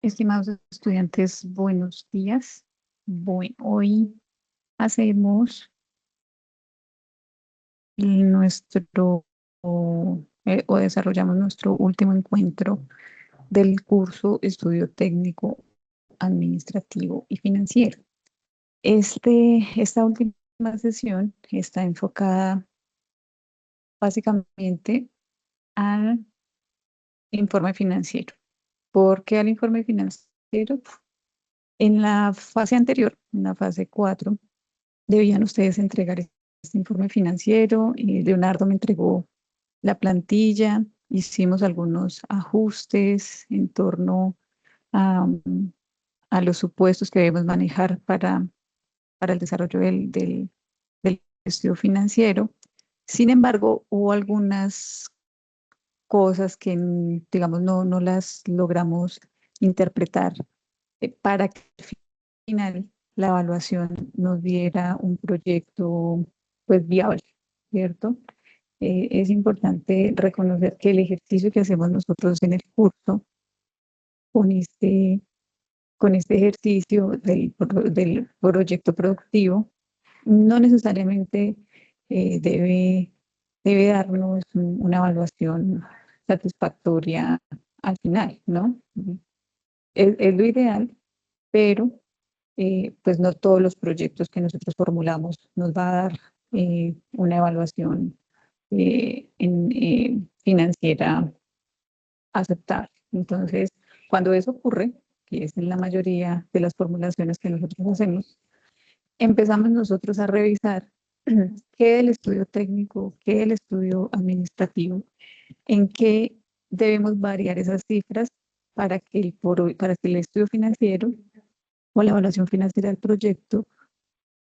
Estimados estudiantes, buenos días. Hoy hacemos nuestro o desarrollamos nuestro último encuentro del curso Estudio Técnico Administrativo y Financiero. Esta última sesión está enfocada básicamente al informe financiero. ¿Por qué al informe financiero? En la fase anterior, en la fase 4, debían ustedes entregar este informe financiero y Leonardo me entregó la plantilla, hicimos algunos ajustes en torno a, a los supuestos que debemos manejar para el desarrollo del estudio financiero. Sin embargo, hubo algunas cosas que, digamos, no las logramos interpretar para que al final la evaluación nos diera un proyecto pues viable, ¿cierto? Es importante reconocer que el ejercicio que hacemos nosotros en el curso con este, con este ejercicio del proyecto productivo no necesariamente debe darnos una evaluación satisfactoria al final, ¿no? Es lo ideal, pero pues no todos los proyectos que nosotros formulamos nos va a dar una evaluación financiera aceptable. Entonces, cuando eso ocurre, que es en la mayoría de las formulaciones que nosotros hacemos, empezamos nosotros a revisar qué del estudio técnico, qué del estudio administrativo, en qué debemos variar esas cifras para que el estudio financiero o la evaluación financiera del proyecto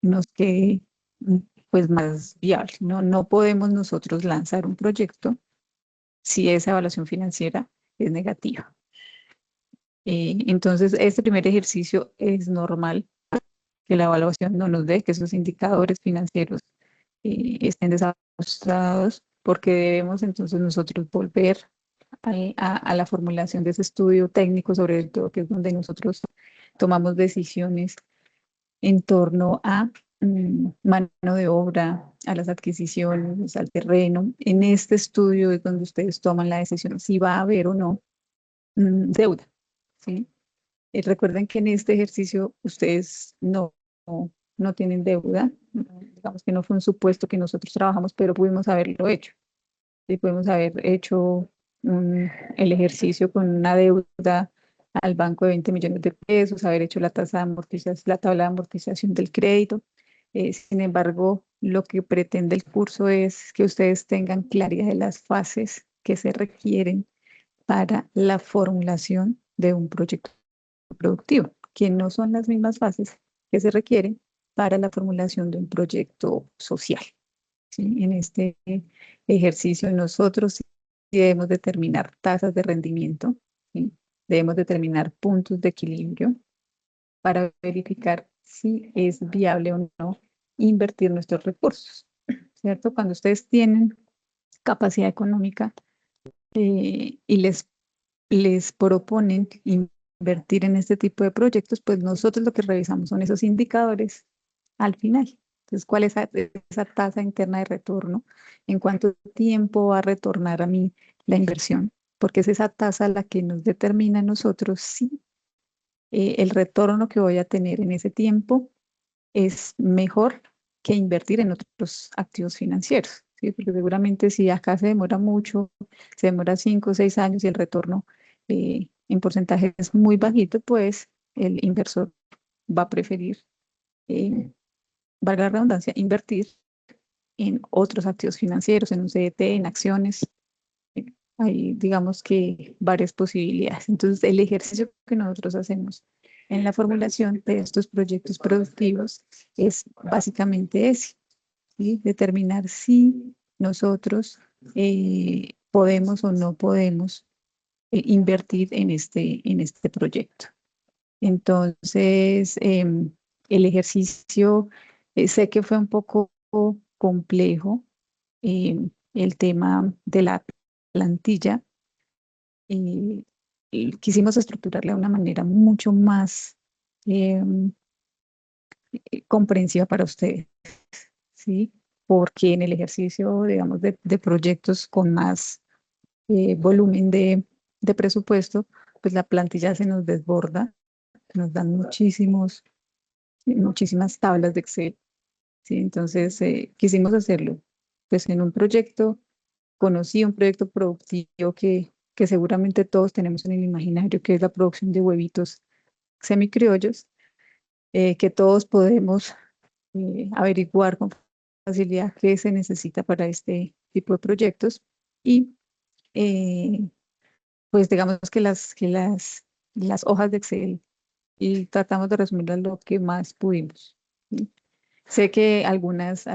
nos quede pues más viable. No podemos nosotros lanzar un proyecto si esa evaluación financiera es negativa. Entonces, este primer ejercicio es normal que la evaluación no nos dé, que esos indicadores financieros estén desajustados, porque debemos entonces nosotros volver a la formulación de ese estudio técnico, sobre todo que es donde nosotros tomamos decisiones en torno a mano de obra, a las adquisiciones, al terreno. En este estudio es donde ustedes toman la decisión si va a haber o no deuda, ¿sí? Recuerden que en este ejercicio ustedes no tienen deuda, digamos que no fue un supuesto que nosotros trabajamos, pero pudimos haberlo hecho. Sí, pudimos haber hecho el ejercicio con una deuda al banco de 20 millones de pesos, haber hecho la tasa de amortización, la tabla de amortización del crédito. Sin embargo, lo que pretende el curso es que ustedes tengan claridad de las fases que se requieren para la formulación de un proyecto productivo, que no son las mismas fases que se requieren para la formulación de un proyecto social. ¿Sí? En este ejercicio nosotros sí debemos determinar tasas de rendimiento, ¿sí? Debemos determinar puntos de equilibrio para verificar si es viable o no invertir nuestros recursos, ¿cierto? Cuando ustedes tienen capacidad económica y les proponen invertir en este tipo de proyectos, pues nosotros lo que revisamos son esos indicadores al final. Entonces, ¿cuál es esa tasa interna de retorno? ¿En cuánto tiempo va a retornar a mí la inversión? Porque es esa tasa la que nos determina a nosotros si el retorno que voy a tener en ese tiempo es mejor que invertir en otros activos financieros. ¿Sí? Porque seguramente si acá se demora mucho, se demora 5 o 6 años y el retorno en porcentaje es muy bajito, pues el inversor va a preferir, eh, valga la redundancia, invertir en otros activos financieros, en un CDT, en acciones. Hay, digamos que, varias posibilidades. Entonces, el ejercicio que nosotros hacemos en la formulación de estos proyectos productivos es básicamente ese, ¿sí? Determinar si nosotros podemos o no podemos invertir en este proyecto. Entonces, el ejercicio, sé que fue un poco complejo, el tema de la plantilla. quisimos estructurarla de una manera mucho más comprensiva para ustedes, ¿sí? Porque en el ejercicio, digamos, de proyectos con más volumen de presupuesto, pues la plantilla se nos desborda, nos dan muchísimas tablas de Excel, ¿sí? Entonces, quisimos hacerlo, pues en un proyecto, conocí un proyecto productivo que seguramente todos tenemos en el imaginario, que es la producción de huevitos semicriollos, que todos podemos averiguar con facilidad qué se necesita para este tipo de proyectos. Y pues digamos que las hojas de Excel y tratamos de resumirlas lo que más pudimos, ¿sí? Sé que algunas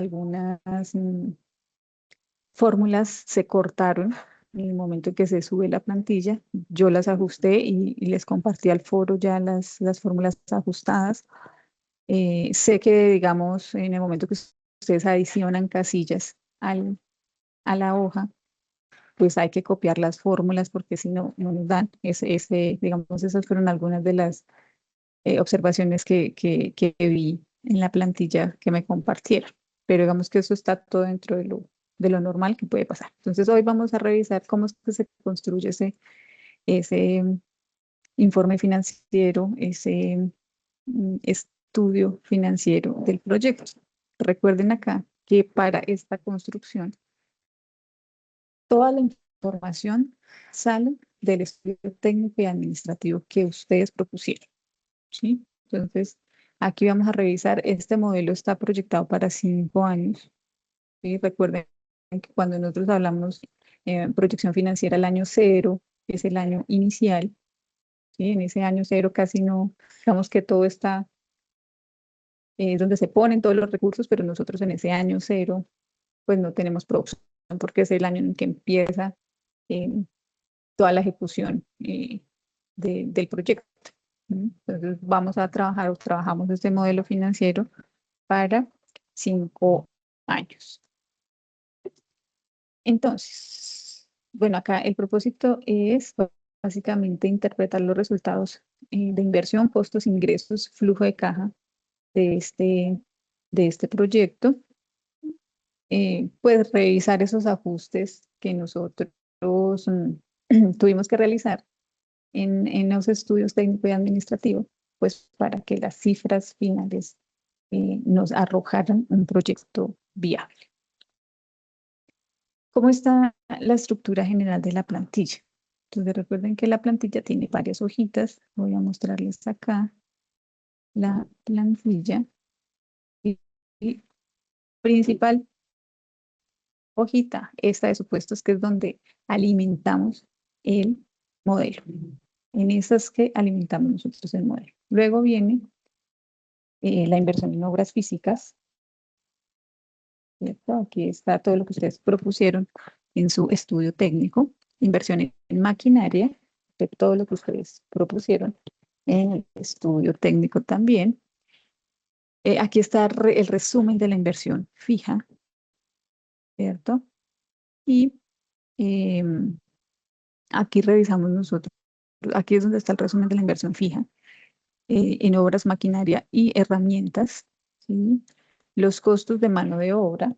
fórmulas se cortaron en el momento en que se sube la plantilla. Yo las ajusté y les compartí al foro ya las fórmulas ajustadas. Sé que, digamos, en el momento que ustedes adicionan casillas a la hoja, pues hay que copiar las fórmulas porque si no, no nos dan. Digamos, esas fueron algunas de las observaciones que vi en la plantilla que me compartieron. Pero digamos que eso está todo dentro de lo normal que puede pasar. Entonces, hoy vamos a revisar cómo es que se construye ese informe financiero, ese estudio financiero del proyecto. Recuerden acá que para esta construcción, toda la información sale del estudio técnico y administrativo que ustedes propusieron, ¿sí? Entonces, aquí vamos a revisar, este modelo está proyectado para 5 años, ¿sí? Recuerden que cuando nosotros hablamos proyección financiera, el año cero es el año inicial, ¿sí? En ese año cero casi no, digamos que todo está donde se ponen todos los recursos, pero nosotros en ese año cero, pues no tenemos producción, porque es el año en que empieza eh, toda la ejecución del proyecto. Entonces, vamos a trabajar o trabajamos este modelo financiero para 5 años. Entonces, bueno, acá el propósito es básicamente interpretar los resultados de inversión, costos, ingresos, flujo de caja de este proyecto, pues revisar esos ajustes que nosotros tuvimos que realizar en los estudios técnicos y administrativos, pues para que las cifras finales nos arrojaran un proyecto viable. ¿Cómo está la estructura general de la plantilla? Entonces recuerden que la plantilla tiene varias hojitas. Voy a mostrarles acá la plantilla. Y principal hojita, esta de supuestos, que es donde alimentamos el modelo. En esas que alimentamos nosotros el modelo. Luego viene la inversión en obras físicas, ¿cierto? Aquí está todo lo que ustedes propusieron en su estudio técnico. Inversión en maquinaria, de todo lo que ustedes propusieron en el estudio técnico también. Aquí está el resumen de la inversión fija, ¿cierto? Y aquí revisamos nosotros, aquí es donde está el resumen de la inversión fija en obras, maquinaria y herramientas, ¿sí? Los costos de mano de obra.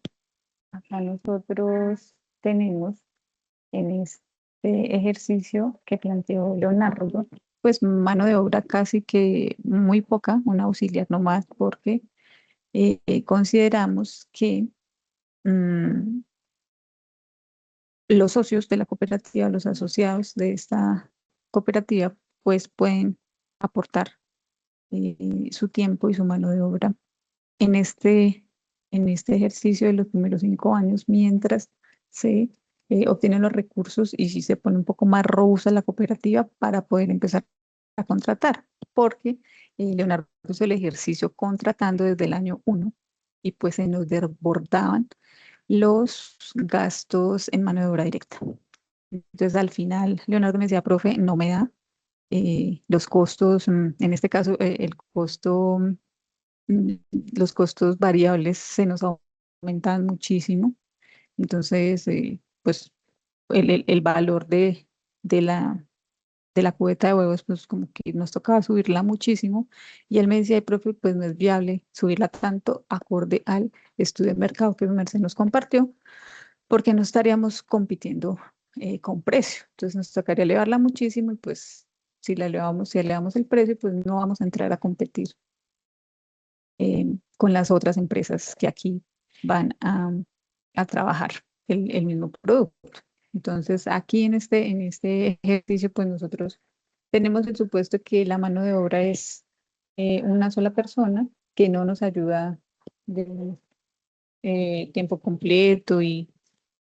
Acá nosotros tenemos en este ejercicio que planteó Leonardo, pues mano de obra casi que muy poca, un auxiliar nomás, porque consideramos que mm, los socios de la cooperativa, los asociados de esta cooperativa, pues pueden aportar su tiempo y su mano de obra en este ejercicio de los primeros 5 años, mientras se obtienen los recursos y si se pone un poco más robusta la cooperativa para poder empezar a contratar, porque Leonardo hizo el ejercicio contratando desde el año 1 y pues se nos desbordaban los gastos en mano de obra directa. Entonces al final Leonardo me decía, profe, no me da los costos, en este caso el costo, mm, los costos variables se nos aumentan muchísimo. Entonces, pues el valor de de la cubeta de huevos, pues como que nos tocaba subirla muchísimo. Y él me decía, "Ay, profe, pues no es viable subirla tanto acorde al estudio de mercado que Merced nos compartió, porque no estaríamos compitiendo con precio. Entonces nos tocaría elevarla muchísimo y pues si elevamos el precio, pues no vamos a entrar a competir con las otras empresas que aquí van a trabajar el mismo producto. Entonces, aquí en este ejercicio, pues nosotros tenemos el supuesto que la mano de obra es una sola persona que no nos ayuda de tiempo completo y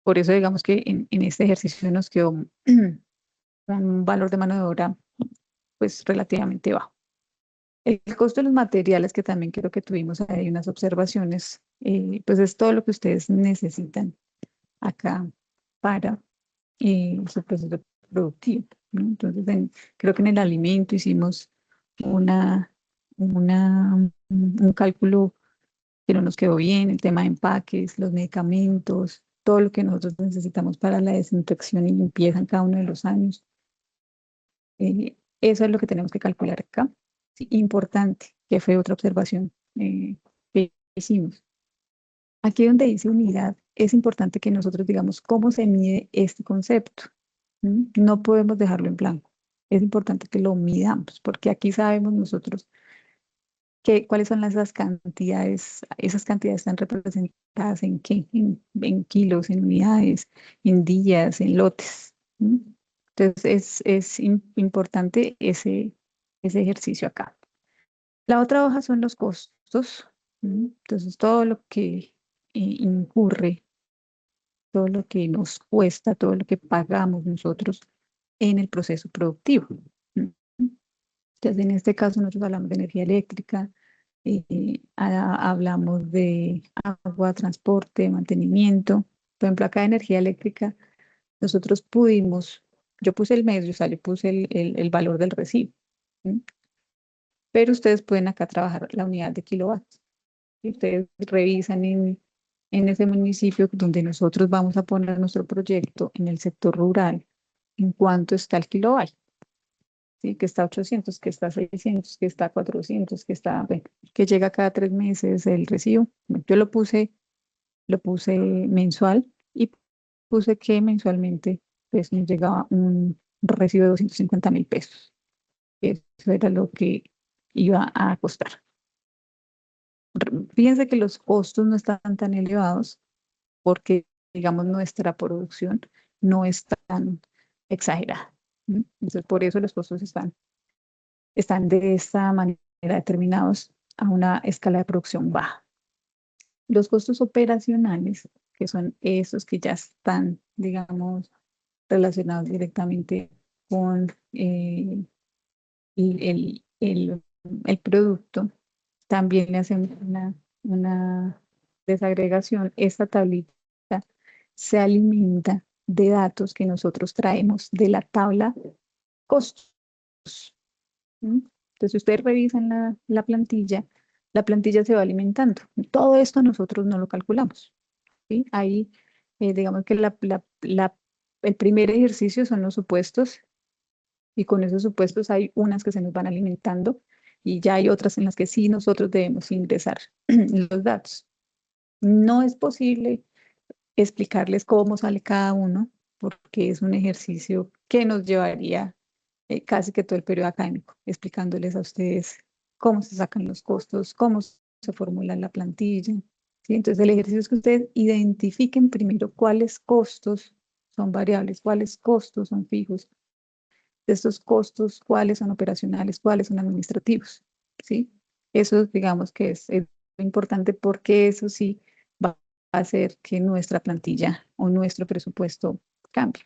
por eso digamos que en este ejercicio nos quedó un valor de mano de obra pues relativamente bajo. El costo de los materiales, que también creo que tuvimos ahí unas observaciones, pues es todo lo que ustedes necesitan acá para su proceso productivo, ¿no? Entonces, creo que en el alimento hicimos una, un cálculo que no nos quedó bien, el tema de empaques, los medicamentos, todo lo que nosotros necesitamos para la desinfección y limpieza en cada uno de los años. Eso es lo que tenemos que calcular acá. Sí, importante, que fue otra observación que hicimos. Aquí donde dice unidad, es importante que nosotros digamos cómo se mide este concepto. No podemos dejarlo en blanco. Es importante que lo midamos, porque aquí sabemos nosotros cuáles son esas cantidades están representadas en qué, en kilos, en unidades, en días, en lotes. ¿Mm? Entonces importante ese ejercicio acá. La otra hoja son los costos. Entonces todo lo que incurre, todo lo que nos cuesta, todo lo que pagamos nosotros en el proceso productivo. ¿Mm? Entonces en este caso nosotros hablamos de energía eléctrica, hablamos de agua, transporte, mantenimiento. Por ejemplo, acá de energía eléctrica, nosotros pudimos, yo puse el mes, yo puse el valor del recibo, ¿sí? Pero ustedes pueden acá trabajar la unidad de kilovatios. Y ustedes revisan en ese municipio donde nosotros vamos a poner nuestro proyecto en el sector rural, en cuánto está el kilovatio. ¿Sí? Que está 800, que está 600, que está 400, que está, bueno, que llega cada 3 meses el recibo. Bueno, yo lo puse mensual y puse que mensualmente pues nos llegaba un recibo de 250.000 pesos. Eso era lo que iba a costar. Fíjense que los costos no están tan elevados porque, digamos, nuestra producción no es tan exagerada. Entonces, por eso los costos están de esta manera determinados a una escala de producción baja. Los costos operacionales, que son esos que ya están, digamos, relacionados directamente con el, el- el- el producto, también le hacemos una desagregación. Esta tablita se alimenta de datos que nosotros traemos de la tabla costos. ¿Mm? Entonces, si ustedes revisan la plantilla se va alimentando. Todo esto nosotros no lo calculamos, ¿sí? Ahí, digamos que el primer ejercicio son los supuestos y con esos supuestos hay unas que se nos van alimentando y ya hay otras en las que sí nosotros debemos ingresar los datos. No es posible explicarles cómo sale cada uno porque es un ejercicio que nos llevaría casi que todo el periodo académico, explicándoles a ustedes cómo se sacan los costos, cómo se formula la plantilla. ¿Sí? Entonces, el ejercicio es que ustedes identifiquen primero cuáles costos son variables, cuáles costos son fijos, de estos costos, cuáles son operacionales, cuáles son administrativos. ¿Sí? Eso digamos que es importante porque eso sí va a hacer que nuestra plantilla o nuestro presupuesto cambie.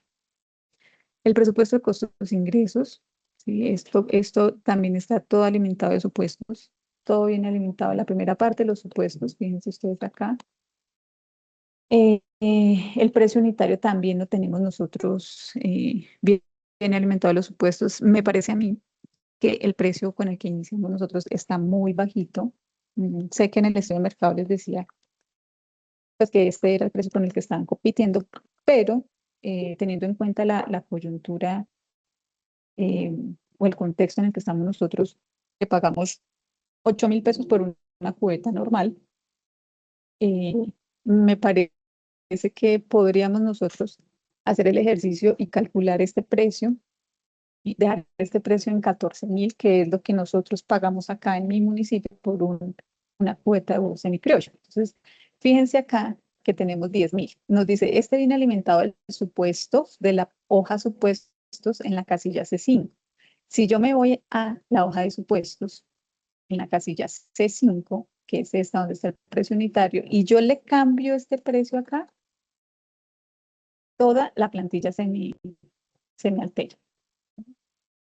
El presupuesto de costos e ingresos, ¿sí? Esto también está todo alimentado de supuestos, todo viene alimentado. La primera parte, los supuestos, fíjense ustedes acá. El precio unitario también lo tenemos nosotros bien alimentado de los supuestos. Me parece a mí que el precio con el que iniciamos nosotros está muy bajito. Sé que en el estudio de mercado les decía pues, que este era el precio con el que estaban compitiendo, pero teniendo en cuenta la coyuntura eh, o el contexto en el que estamos nosotros, que pagamos 8.000 pesos por una cubeta normal, eh, me parece que podríamos nosotros hacer el ejercicio y calcular este precio y dejar este precio en 14.000, que es lo que nosotros pagamos acá en mi municipio por una cubeta de huevo semicriollo. Entonces, fíjense acá que tenemos 10.000. Nos dice, este viene alimentado del supuesto de la hoja supuestos en la casilla C5. Si yo me voy a la hoja de supuestos, en la casilla C5, que es esta donde está el precio unitario, y yo le cambio este precio acá, toda la plantilla se me altera.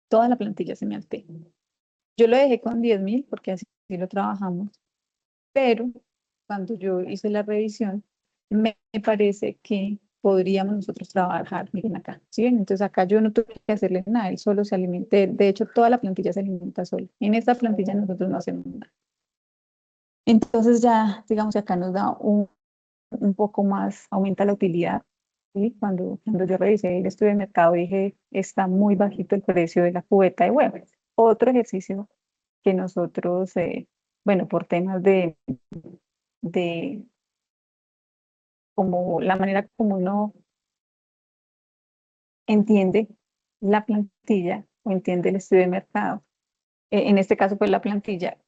Toda la plantilla se me altera. Yo lo dejé con 10.000 porque así lo trabajamos, pero cuando yo hice la revisión, me parece que podríamos nosotros trabajar, miren acá, ¿sí ven? Entonces acá yo no tuve que hacerle nada, él solo se alimenta, de hecho toda la plantilla se alimenta solo. En esta plantilla nosotros no hacemos nada. Entonces ya, digamos, acá nos da un poco más, aumenta la utilidad. ¿Sí? Cuando yo revisé el estudio de mercado, dije, está muy bajito el precio de la cubeta de huevos. Otro ejercicio que nosotros, bueno, por temas de como la manera como uno entiende la plantilla o entiende el estudio de mercado. En este caso, pues la plantilla,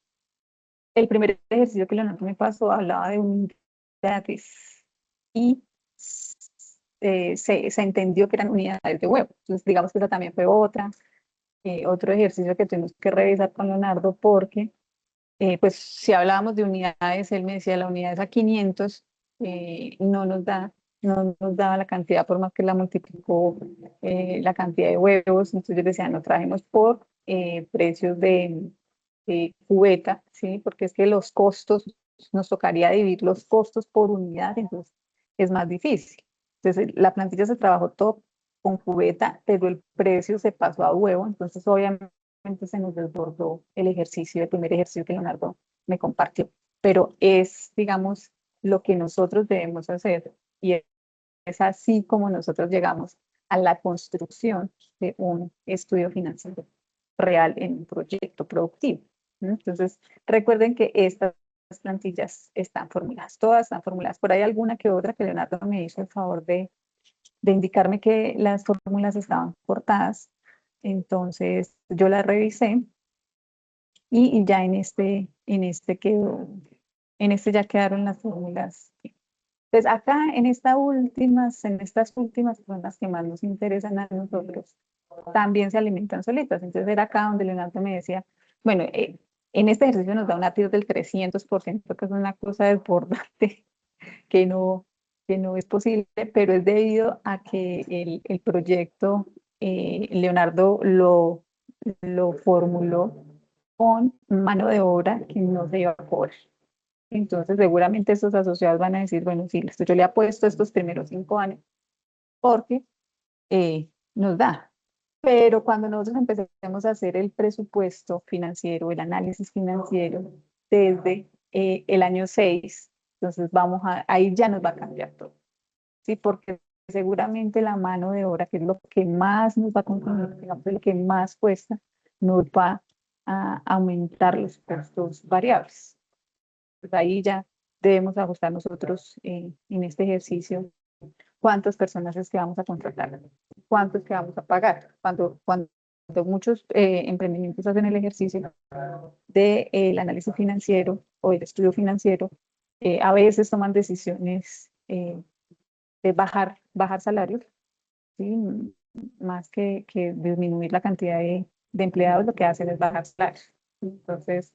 el primer ejercicio que Leonardo me pasó hablaba de unidades y se entendió que eran unidades de huevo. Entonces, digamos que esa también fue otro ejercicio que tuvimos que revisar con Leonardo porque pues si hablábamos de unidades, él me decía la unidad es a 500, no nos daba la cantidad por más que la multiplicó la cantidad de huevos. Entonces yo decía, no trabajemos por precios de cubeta, ¿sí? Porque es que los costos, nos tocaría dividir los costos por unidad, entonces es más difícil. Entonces la plantilla se trabajó todo con cubeta, pero el precio se pasó a huevo, entonces obviamente se nos desbordó el primer ejercicio que Leonardo me compartió. Pero es, digamos, lo que nosotros debemos hacer y es así como nosotros llegamos a la construcción de un estudio financiero real en un proyecto productivo. Entonces, recuerden que estas plantillas están formuladas, todas están formuladas. Por ahí alguna que otra que Leonardo me hizo el favor de indicarme que las fórmulas estaban cortadas. Entonces, yo las revisé y ya en este ya quedaron las fórmulas. Pues acá en estas últimas son las que más nos interesan a nosotros, también se alimentan solitas. Entonces era acá donde Leonardo me decía, bueno, en este ejercicio nos da una TIR del 300%, que es una cosa desbordante, que no, que no es posible, pero es debido a que el proyecto Leonardo lo formuló con mano de obra que no se iba a cobrar. Entonces, seguramente estos asociados van a decir, bueno, sí, esto yo le apuesto estos primeros 5 años porque nos da. Pero cuando nosotros empecemos a hacer el presupuesto financiero, el análisis financiero desde el año 6, entonces ahí ya nos va a cambiar todo, ¿sí? Porque seguramente la mano de obra, que es lo que más nos va a consumir, digamos, lo que más cuesta, nos va a aumentar los costos variables. Pues ahí ya debemos ajustar nosotros en este ejercicio cuántas personas es que vamos a contratar, cuánto es que vamos a pagar. Cuando muchos emprendimientos hacen el ejercicio del análisis financiero o el estudio financiero, a veces toman decisiones de bajar salarios, ¿sí? Más que disminuir la cantidad de empleados, lo que hacen es bajar salarios. Entonces,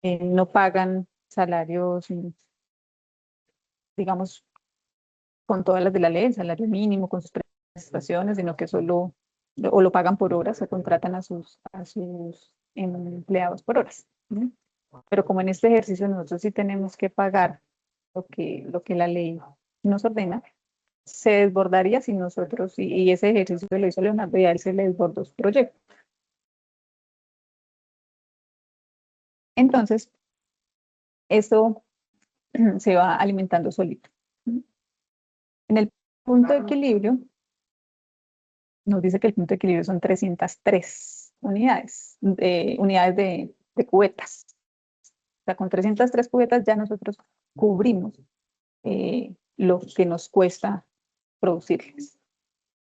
no pagan salarios, digamos, con todas las de la ley, el salario mínimo, con sus prestaciones, sino que solo o lo pagan por horas o contratan a sus empleados por horas. ¿No? Pero como en este ejercicio nosotros sí tenemos que pagar lo que la ley nos ordena, se desbordaría si nosotros, y ese ejercicio lo hizo Leonardo y a él se le desbordó su proyecto. Entonces, eso se va alimentando solito. En el punto de equilibrio, nos dice que el punto de equilibrio son 303 unidades, de cubetas. O sea, con 303 cubetas ya nosotros cubrimos lo que nos cuesta producirles.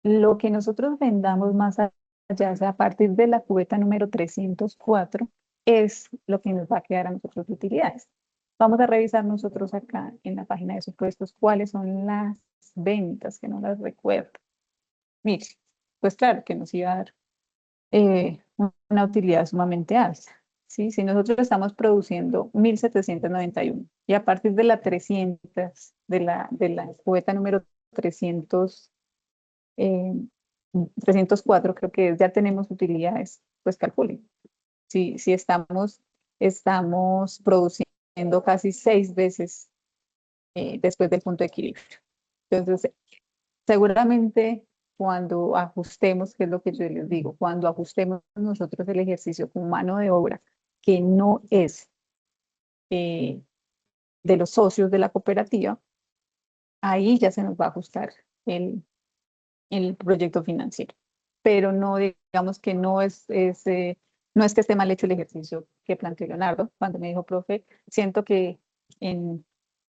Lo que nosotros vendamos más allá, o sea, a partir de la cubeta número 304, es lo que nos va a quedar a nosotros de utilidades. Vamos a revisar nosotros acá en la página de supuestos cuáles son las ventas, que no las recuerdo. Mire, pues claro que nos iba a dar una utilidad sumamente alta. ¿Sí? Si nosotros estamos produciendo 1.791 y a partir de la 300, de la cubeta número 300, 304 creo que ya tenemos utilidades, pues calculen. Si estamos produciendo casi 6 veces después del punto de equilibrio. Entonces, seguramente cuando ajustemos, que es lo que yo les digo, cuando ajustemos nosotros el ejercicio con mano de obra, que no es de los socios de la cooperativa, ahí ya se nos va a ajustar el proyecto financiero. Pero no digamos que no es que esté mal hecho el ejercicio que planteó Leonardo cuando me dijo, profe, siento que en,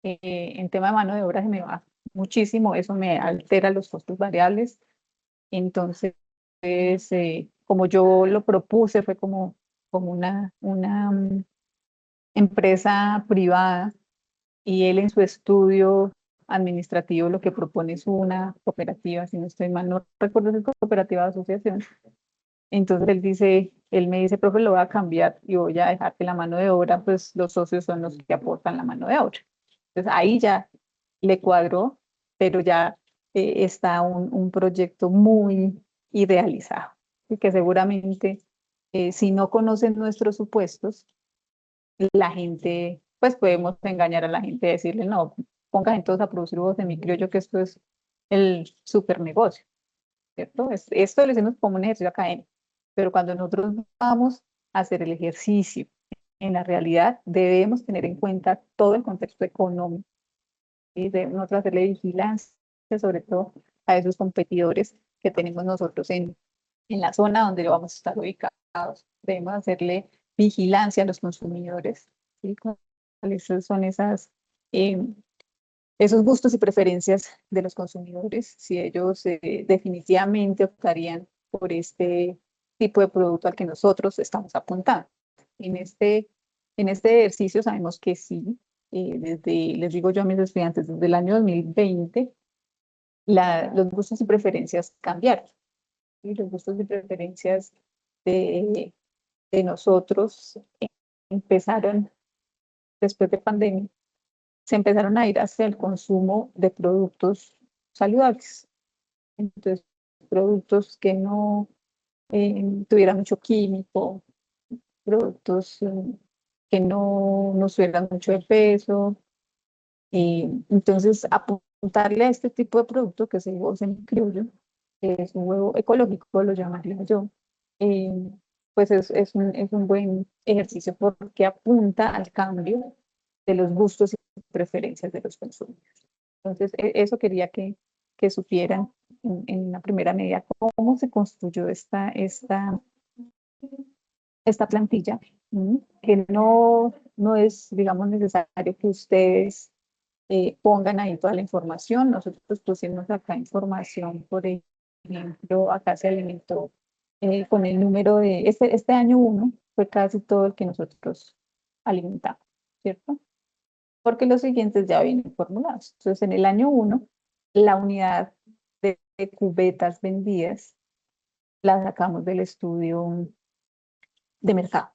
en tema de mano de obra se me va muchísimo, eso me altera los costos variables. Entonces, como yo lo propuse, fue como una empresa privada y él en su estudio administrativo lo que propone es una cooperativa, si no estoy mal, no recuerdo si es cooperativa o asociación. Entonces él me dice, profe, lo voy a cambiar y voy a dejar que la mano de obra, pues los socios son los que aportan la mano de obra. Entonces ahí ya le cuadró, pero ya está un proyecto muy idealizado y que seguramente si no conocen nuestros supuestos, la gente, pues podemos engañar a la gente y decirle, no, pongan todos a producir huevos de mi criollo, que esto es el super negocio, ¿cierto? Esto lo decimos como un ejercicio académico, pero cuando nosotros vamos a hacer el ejercicio en la realidad, debemos tener en cuenta todo el contexto económico y debemos nosotros hacerle vigilancia, sobre todo a esos competidores que tenemos nosotros en la zona donde vamos a estar ubicados. Debemos hacerle vigilancia a los consumidores, ¿sí? ¿Cuáles son eh, esos gustos y preferencias de los consumidores? Si ellos definitivamente optarían por este tipo de producto al que nosotros estamos apuntando. En este ejercicio sabemos que sí, les digo yo a mis estudiantes, desde el año 2020, los gustos y preferencias cambiaron. Y los gustos y preferencias de, de nosotros empezaron, después de pandemia, se empezaron a ir hacia el consumo de productos saludables. Entonces, productos que no tuvieran mucho químico, productos que no subieran mucho de peso. Entonces, apuntarle a este tipo de producto, que es el huevo semicriollo, que es un huevo ecológico, lo llamaría yo, eh, pues es un buen ejercicio porque apunta al cambio de los gustos y preferencias de los consumidores. Entonces, eso quería que supieran en la primera medida cómo se construyó esta plantilla, que no es, digamos, necesario que ustedes pongan ahí toda la información. Nosotros pusimos acá información, por ejemplo, acá se alimentó con el número de, este año 1 fue casi todo el que nosotros alimentamos, ¿cierto? Porque los siguientes ya vienen formulados. Entonces, en el año 1, la unidad de cubetas vendidas la sacamos del estudio de mercado,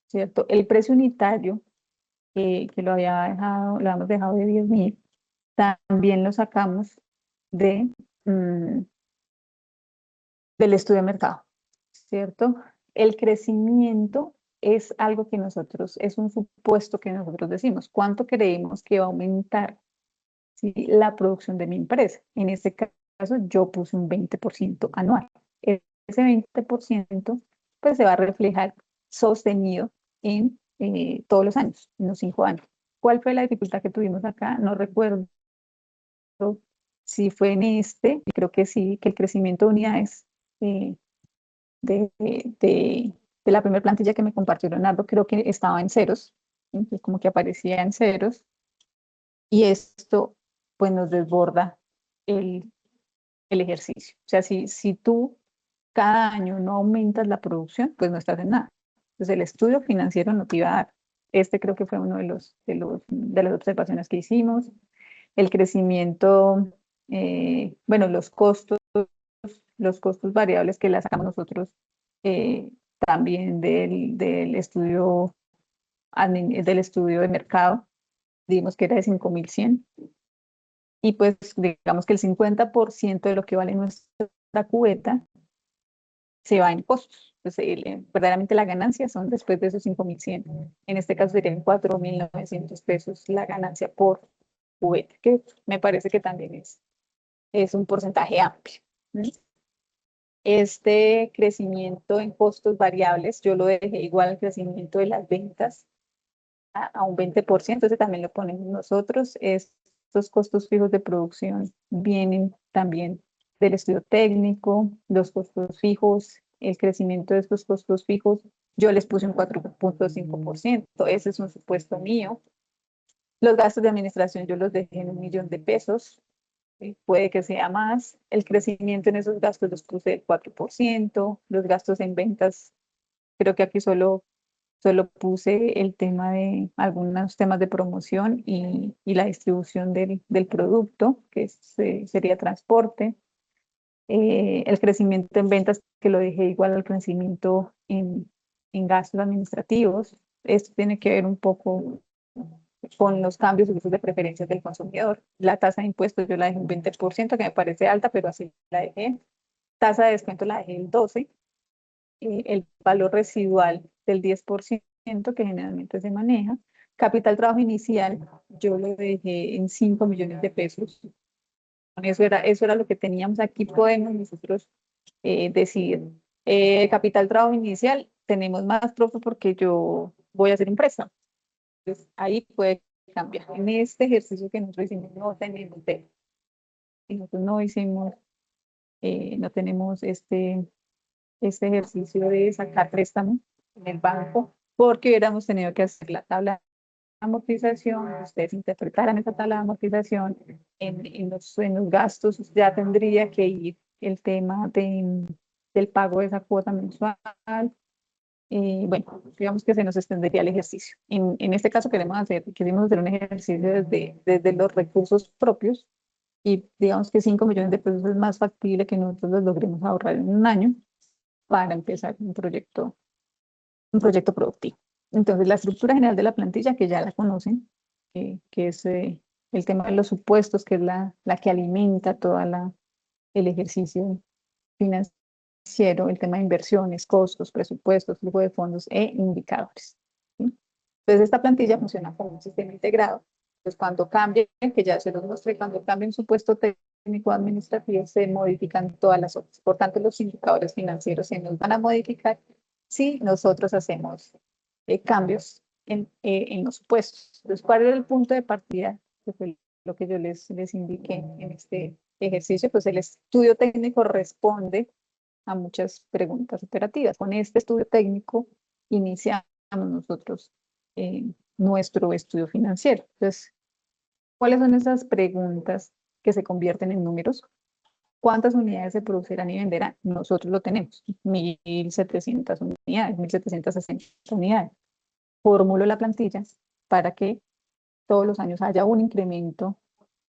¿cierto? El precio unitario que lo habíamos dejado de 10.000, también lo sacamos de, mm, del estudio de mercado, ¿cierto? El crecimiento es algo que nosotros, es un supuesto que nosotros decimos, ¿cuánto creemos que va a aumentar, ¿sí?, la producción de mi empresa? En este caso, yo puse un 20% anual. Ese 20% pues se va a reflejar sostenido en todos los años, en los 5 años. ¿Cuál fue la dificultad que tuvimos acá? No recuerdo si fue en y creo que sí, que el crecimiento de unidades de, de la primera plantilla que me compartió Leonardo, creo que estaba en ceros, entonces como que aparecía en ceros, y esto pues nos desborda el ejercicio. O sea, si tú cada año no aumentas la producción, pues no estás en nada. Entonces el estudio financiero no te iba a dar. Este creo que fue uno de las observaciones que hicimos. El crecimiento, bueno, los costos variables que la sacamos nosotros eh, también del estudio de mercado, dimos que era de 5.100, y pues digamos que el 50% de lo que vale nuestra cubeta se va en costos. Entonces, verdaderamente la ganancia son después de esos 5.100. En este caso serían 4.900 pesos la ganancia por cubeta, que me parece que también es un porcentaje amplio. Este crecimiento en costos variables, yo lo dejé igual al crecimiento de las ventas a un 20%, ese también lo ponemos nosotros. Estos costos fijos de producción vienen también del estudio técnico, los costos fijos, el crecimiento de estos costos fijos, yo les puse un 4.5%, ese es un supuesto mío. Los gastos de administración yo los dejé en 1.000.000 de pesos, puede que sea más. El crecimiento en esos gastos los puse el 4%, los gastos en ventas, creo que aquí solo puse el tema de algunos temas de promoción y la distribución del producto, que sería transporte. El crecimiento en ventas, que lo dejé igual al crecimiento en gastos administrativos. Esto tiene que ver un poco con los cambios y usos de preferencias del consumidor. La tasa de impuestos yo la dejé un 20%, que me parece alta, pero así la dejé. Tasa de descuento la dejé el 12%. El valor residual del 10% que generalmente se maneja. Capital trabajo inicial, yo lo dejé en 5.000.000 de pesos. Eso era lo que teníamos. Aquí podemos nosotros decidir. Capital trabajo inicial, tenemos más, profe, porque yo voy a hacer un préstamo. Entonces, ahí puede cambiar. En este ejercicio que nosotros hicimos, no tenemos de. Nosotros no hicimos, no tenemos este ejercicio de sacar préstamo en el banco, porque hubiéramos tenido que hacer la tabla de amortización, ustedes interpretaran esa tabla de amortización en los gastos, ya tendría que ir el tema del pago de esa cuota mensual. Bueno, digamos que se nos extendería el ejercicio. En este caso quisimos hacer un ejercicio desde los recursos propios, y digamos que 5.000.000 de pesos es más factible que nosotros los logremos ahorrar en un año para empezar un proyecto productivo. Entonces, la estructura general de la plantilla, que ya la conocen, que es el tema de los supuestos, que es la que alimenta el ejercicio financiero, el tema de inversiones, costos, presupuestos, flujo de fondos e indicadores. ¿Sí? Entonces, esta plantilla funciona como un sistema integrado. Entonces, cuando cambien, que ya se los mostré, cuando cambien su puesto técnico administrativo, se modifican todas las otras. Por tanto, los indicadores financieros se nos van a modificar si nosotros hacemos cambios en los supuestos. Entonces, ¿cuál era el punto de partida? Que fue lo que yo les indiqué en este ejercicio. Pues el estudio técnico responde a muchas preguntas operativas. Con este estudio técnico iniciamos nosotros nuestro estudio financiero. Entonces, ¿cuáles son esas preguntas que se convierten en números? ¿Cuántas unidades se producirán y venderán? Nosotros lo tenemos, 1.700 unidades, 1.760 unidades. Formulo la plantilla para que todos los años haya un incremento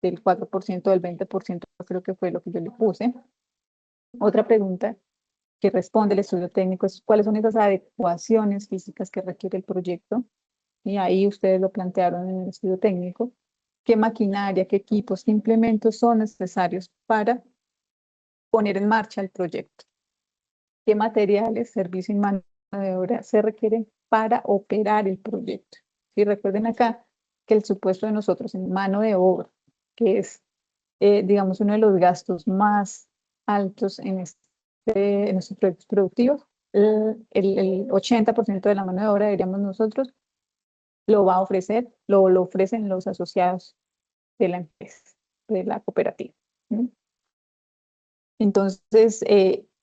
del 4%, del 20%, creo que fue lo que yo le puse. Otra pregunta que responde el estudio técnico es cuáles son esas adecuaciones físicas que requiere el proyecto. Y ahí ustedes lo plantearon en el estudio técnico. ¿Qué maquinaria, qué equipos, qué implementos son necesarios para poner en marcha el proyecto? ¿Qué materiales, servicio y mano de obra se requieren para operar el proyecto? Y recuerden acá que el supuesto de nosotros en mano de obra, que es, digamos, uno de los gastos más altos en estos proyectos productivos, el 80% de la mano de obra, diríamos nosotros, lo va a ofrecer, lo ofrecen los asociados de la empresa, de la cooperativa. ¿Sí? Entonces,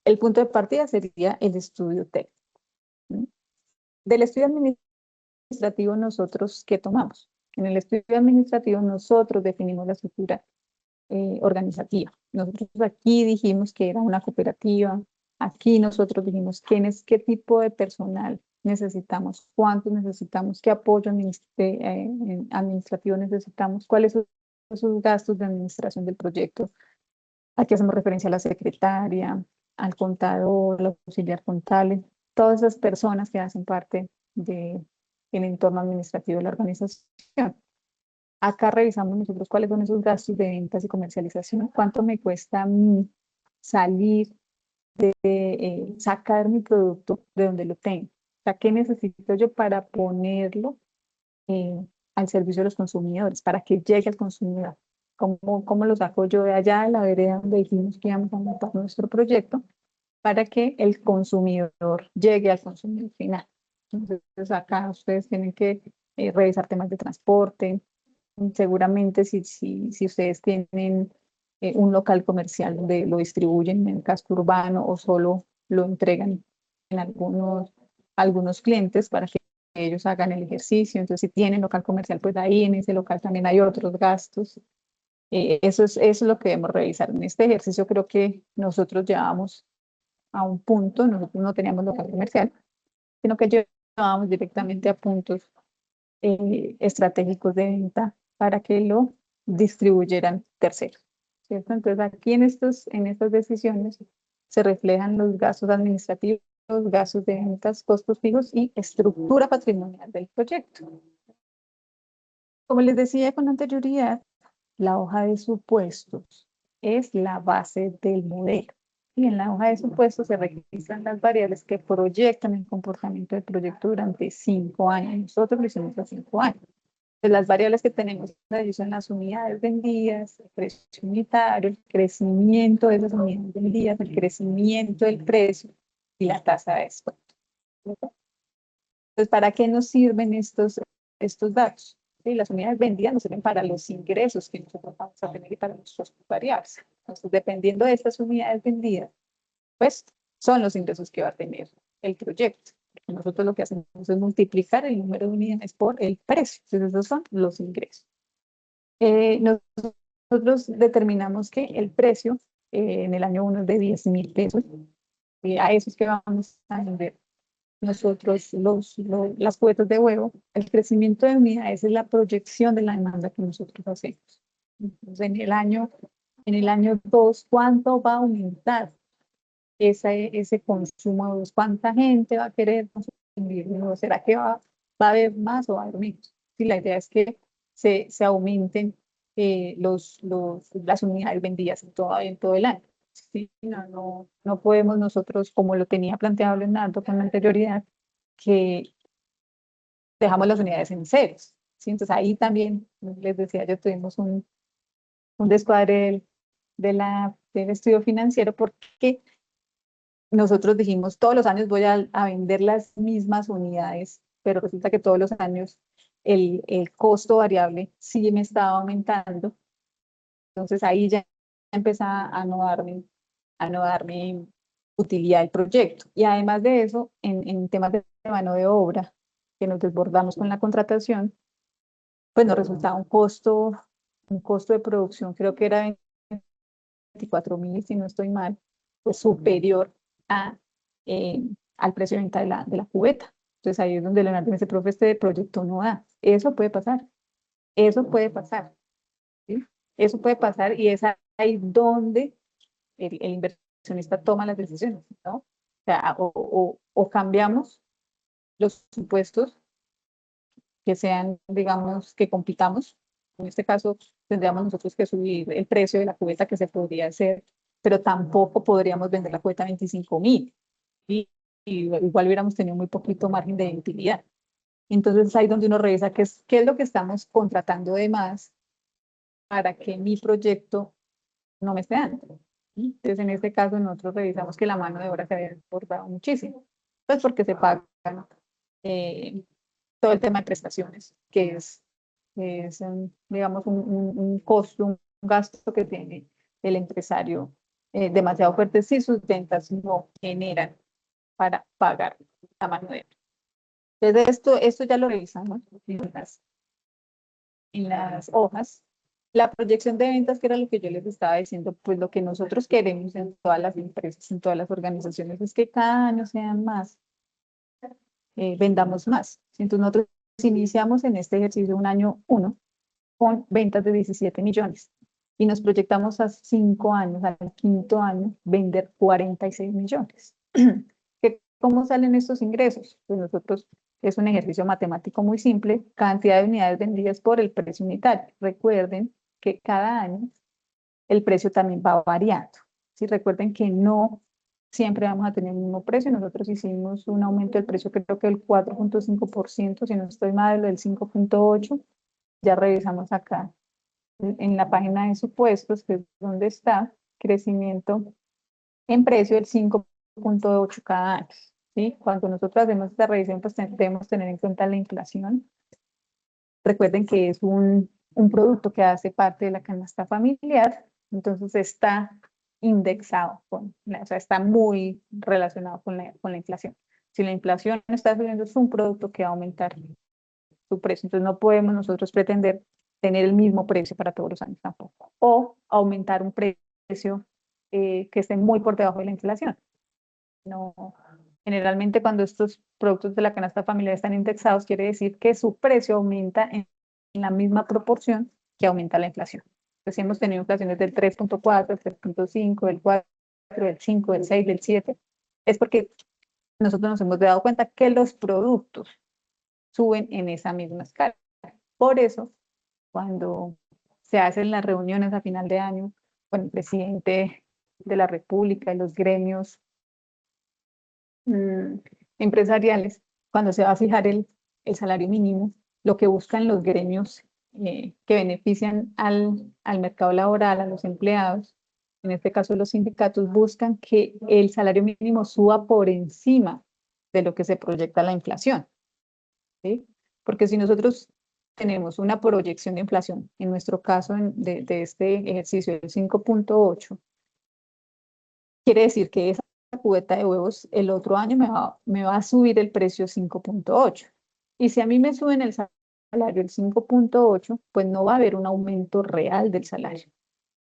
el punto de partida sería el estudio técnico. Del estudio administrativo, nosotros, ¿qué tomamos? En el estudio administrativo nosotros definimos la estructura organizativa. Nosotros aquí dijimos que era una cooperativa, aquí nosotros dijimos qué tipo de personal necesitamos, cuánto necesitamos, qué apoyo administrativo necesitamos, cuáles son sus gastos de administración del proyecto. Aquí hacemos referencia a la secretaria, al contador, al auxiliar contable, todas esas personas que hacen parte del entorno administrativo de la organización. Acá revisamos nosotros cuáles son esos gastos de ventas y comercialización, cuánto me cuesta a mí salir sacar mi producto de donde lo tengo. O sea, ¿qué necesito yo para ponerlo al servicio de los consumidores, para que llegue al consumidor? ¿Cómo lo saco yo de allá de la vereda donde dijimos que íbamos a montar nuestro proyecto para que el consumidor llegue al consumidor final? Entonces, acá ustedes tienen que revisar temas de transporte. Seguramente si ustedes tienen un local comercial donde lo distribuyen en el casco urbano o solo lo entregan en algunos clientes para que ellos hagan el ejercicio. Entonces, si tienen local comercial, pues ahí en ese local también hay otros gastos. Eso es lo que debemos revisar. En este ejercicio creo que nosotros llevamos a un punto, nosotros no teníamos local comercial, sino que llevábamos directamente a puntos estratégicos de venta para que lo distribuyeran terceros, ¿cierto? Entonces aquí en estas decisiones se reflejan los gastos administrativos, gastos de ventas, costos fijos y estructura patrimonial del proyecto. Como les decía con anterioridad, la hoja de supuestos es la base del modelo. Y en la hoja de supuestos se registran las variables que proyectan el comportamiento del proyecto durante 5 años. Nosotros lo hicimos a 5 años. Pues las variables que tenemos ahí son las unidades vendidas, el precio unitario, el crecimiento de esas unidades vendidas, el crecimiento del precio y la tasa de descuento. Entonces, ¿para qué nos sirven estos datos? ¿Sí? Las unidades vendidas nos sirven para los ingresos que nosotros vamos a tener y para nuestros variables. Entonces, dependiendo de estas unidades vendidas, pues son los ingresos que va a tener el proyecto. Nosotros lo que hacemos es multiplicar el número de unidades por el precio. Entonces, esos son los ingresos. Nosotros determinamos que el precio en el año 1 es de 10.000 pesos. A eso es que vamos a vender nosotros las cubetas de huevo. El crecimiento de unidades es la proyección de la demanda que nosotros hacemos. Entonces, en el año 2, ¿cuánto va a aumentar ese consumo de huevos? ¿Cuánta gente va a querer consumir huevos? ¿Será que va a haber más o va a haber menos? Sí, la idea es que se aumenten las unidades vendidas en todo el año. Sí, no podemos nosotros, como lo tenía planteado Leonardo con anterioridad, que dejamos las unidades en ceros. ¿Sí? Entonces ahí también, les decía yo, tuvimos un descuadre del estudio financiero porque nosotros dijimos todos los años voy a vender las mismas unidades, pero resulta que todos los años el costo variable sí me estaba aumentando. Entonces ahí ya empezaba a no darme utilidad el proyecto. Y además de eso, en temas de mano de obra, que nos desbordamos con la contratación, pues nos resultaba un costo de producción, creo que era 24.000, si no estoy mal, pues superior a, al precio de venta de la cubeta. Entonces ahí es donde Leonardo me dice, profe, este proyecto no da. Eso puede pasar, eso puede pasar, ¿sí? Eso puede pasar y es ahí donde el inversionista toma las decisiones, ¿no? O sea, o cambiamos los supuestos que sean, digamos, que compitamos. En este caso, tendríamos nosotros que subir el precio de la cubeta que se podría hacer, pero tampoco podríamos vender la cubeta a 25.000 y igual hubiéramos tenido muy poquito margen de utilidad. Entonces, es ahí donde uno revisa qué es lo que estamos contratando de más para que mi proyecto no me esté dando. Entonces, en este caso, nosotros revisamos que la mano de obra se había desbordado muchísimo, pues porque se pagan eh, todo el tema de prestaciones, que es digamos, un costo, un gasto que tiene el empresario demasiado fuertes si sus ventas no generan para pagar la mano de obra. Entonces, esto ya lo revisamos en las hojas. La proyección de ventas, que era lo que yo les estaba diciendo, pues lo que nosotros queremos en todas las empresas, en todas las organizaciones, es que cada año sean más, vendamos más. Entonces nosotros iniciamos en este ejercicio un año uno con ventas de 17 millones y nos proyectamos a 5 años, al quinto año, vender 46 millones. ¿Cómo salen estos ingresos? Pues nosotros, es un ejercicio matemático muy simple, cantidad de unidades vendidas por el precio unitario. Recuerden que cada año el precio también va variando. Si recuerden que no siempre vamos a tener el mismo precio, nosotros hicimos un aumento del precio creo que del 4.5%, si no estoy mal, del 5.8%, ya revisamos acá en la página de supuestos, que es donde está crecimiento en precio del 5.8 cada año. ¿Sí? Cuando nosotros hacemos esta revisión, pues debemos tener en cuenta la inflación. Recuerden que es un producto que hace parte de la canasta familiar, entonces está indexado, o sea, está muy relacionado con la inflación. Si la inflación está subiendo, es un producto que va a aumentar su precio. Entonces no podemos nosotros pretender tener el mismo precio para todos los años tampoco. O aumentar un precio que esté muy por debajo de la inflación. No, generalmente cuando estos productos de la canasta familiar están indexados, quiere decir que su precio aumenta en la misma proporción que aumenta la inflación. Entonces, si hemos tenido inflaciones del 3.4, del 3.5, del 4, del 5, del 6, del 7, es porque nosotros nos hemos dado cuenta que los productos suben en esa misma escala. Por eso, cuando se hacen las reuniones a final de año con el presidente de la República y los gremios empresariales, cuando se va a fijar el salario mínimo, lo que buscan los gremios que benefician al mercado laboral, a los empleados, en este caso los sindicatos, buscan que el salario mínimo suba por encima de lo que se proyecta la inflación. ¿Sí? Porque si nosotros tenemos una proyección de inflación, en nuestro caso de este ejercicio del 5.8, quiere decir que esa cubeta de huevos el otro año me va a subir el precio 5.8. Y si a mí me suben el salario el 5.8, pues no va a haber un aumento real del salario.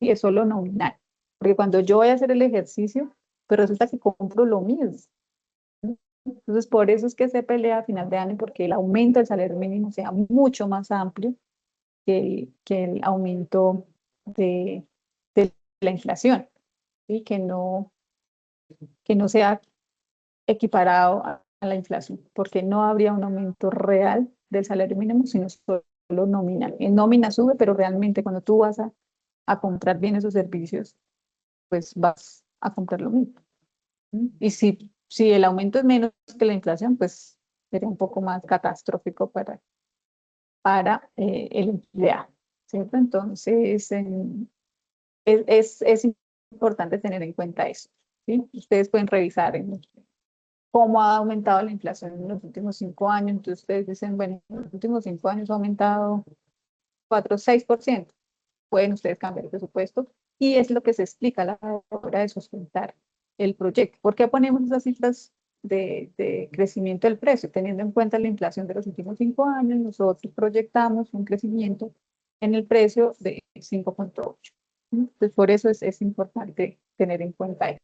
Y es solo nominal. Porque cuando yo voy a hacer el ejercicio, pues resulta que compro lo mismo. Entonces, por eso es que se pelea a final de año, porque el aumento del salario mínimo sea mucho más amplio que el aumento de la inflación, y que no sea equiparado a la inflación, porque no habría un aumento real del salario mínimo, sino solo nominal. En nómina sube, pero realmente cuando tú vas a comprar bienes o servicios, pues vas a comprar lo mismo. Y si el aumento es menos que la inflación, pues sería un poco más catastrófico para el empleado, ¿cierto? Entonces, es importante tener en cuenta eso, ¿sí? Ustedes pueden revisar cómo ha aumentado la inflación en los últimos 5 años. Entonces, ustedes dicen, bueno, en los últimos 5 años ha aumentado 4 o 6%. Pueden ustedes cambiar el presupuesto y es lo que se explica a la hora de sustentar el proyecto. ¿Por qué ponemos esas cifras de crecimiento del precio? Teniendo en cuenta la inflación de los últimos 5 años, nosotros proyectamos un crecimiento en el precio de 5.8. Entonces, por eso es importante tener en cuenta eso.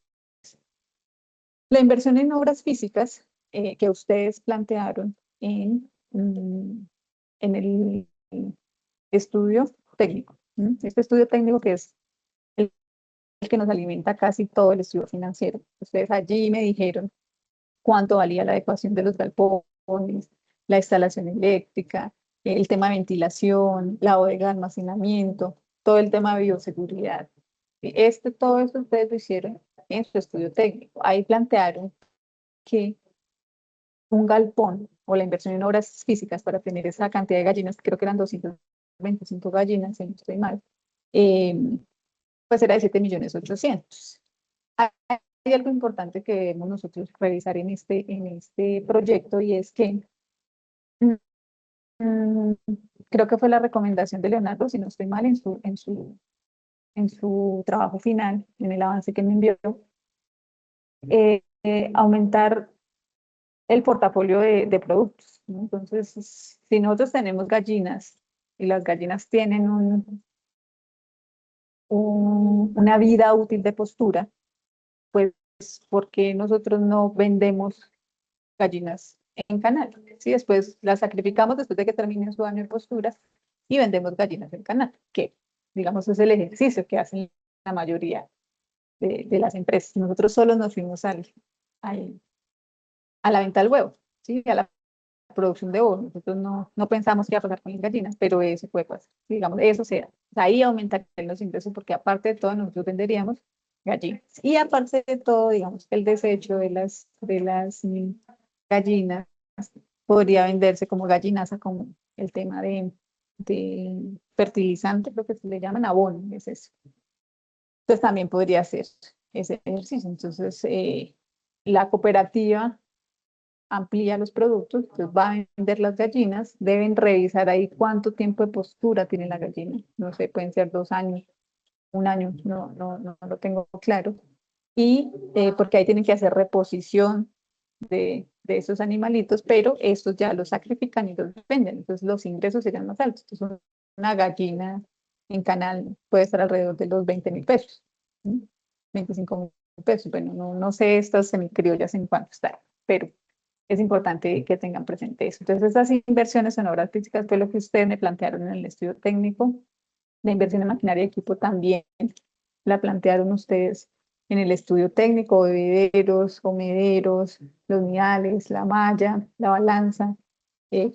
La inversión en obras físicas que ustedes plantearon en el estudio técnico. Este estudio técnico que es el que nos alimenta casi todo el estudio financiero. Ustedes allí me dijeron cuánto valía la adecuación de los galpones, la instalación eléctrica, el tema de ventilación, la bodega de almacenamiento, todo el tema de bioseguridad. Todo esto ustedes lo hicieron en su estudio técnico. Ahí plantearon que un galpón o la inversión en obras físicas para tener esa cantidad de gallinas, creo que eran 225 gallinas, si no estoy mal, eh, pues era de 7.800.000. Hay algo importante que debemos nosotros revisar en este proyecto y es que mm, creo que fue la recomendación de Leonardo, si no estoy mal, en su trabajo final, en el avance que me envió, aumentar el portafolio de productos, ¿no? Entonces, si nosotros tenemos gallinas y las gallinas tienen una vida útil de postura, pues, ¿por qué nosotros no vendemos gallinas en canal? Sí, después las sacrificamos después de que terminen su año de postura y vendemos gallinas en canal, que digamos es el ejercicio que hacen la mayoría de las empresas. Nosotros solo nos fuimos al, a la venta del huevo, ¿sí? A la producción de huevos. Nosotros no pensamos qué iba a pasar con las gallinas, pero eso puede pasar. Digamos, eso sea. Ahí aumentarían los ingresos porque aparte de todo nosotros venderíamos gallinas. Y aparte de todo, digamos, el desecho de las gallinas podría venderse como gallinaza, como el tema de fertilizante, lo que se le llaman abono, es eso. Entonces también podría hacer ese ejercicio. Entonces, la cooperativa amplía los productos, entonces va a vender las gallinas, deben revisar ahí cuánto tiempo de postura tiene la gallina, no sé, pueden ser 2 años, un año, no lo tengo claro, y porque ahí tienen que hacer reposición de esos animalitos, pero estos ya los sacrifican y los venden, entonces los ingresos serían más altos. Entonces, una gallina en canal puede estar alrededor de los 20.000 pesos, ¿sí? 25.000 pesos. Bueno, no sé estas semicriollas en cuánto están, pero es importante que tengan presente eso. Entonces, esas inversiones en obras físicas fue lo que ustedes me plantearon en el estudio técnico. La inversión en maquinaria y equipo también la plantearon ustedes en el estudio técnico: bebederos, comederos, los niales, la malla, la balanza.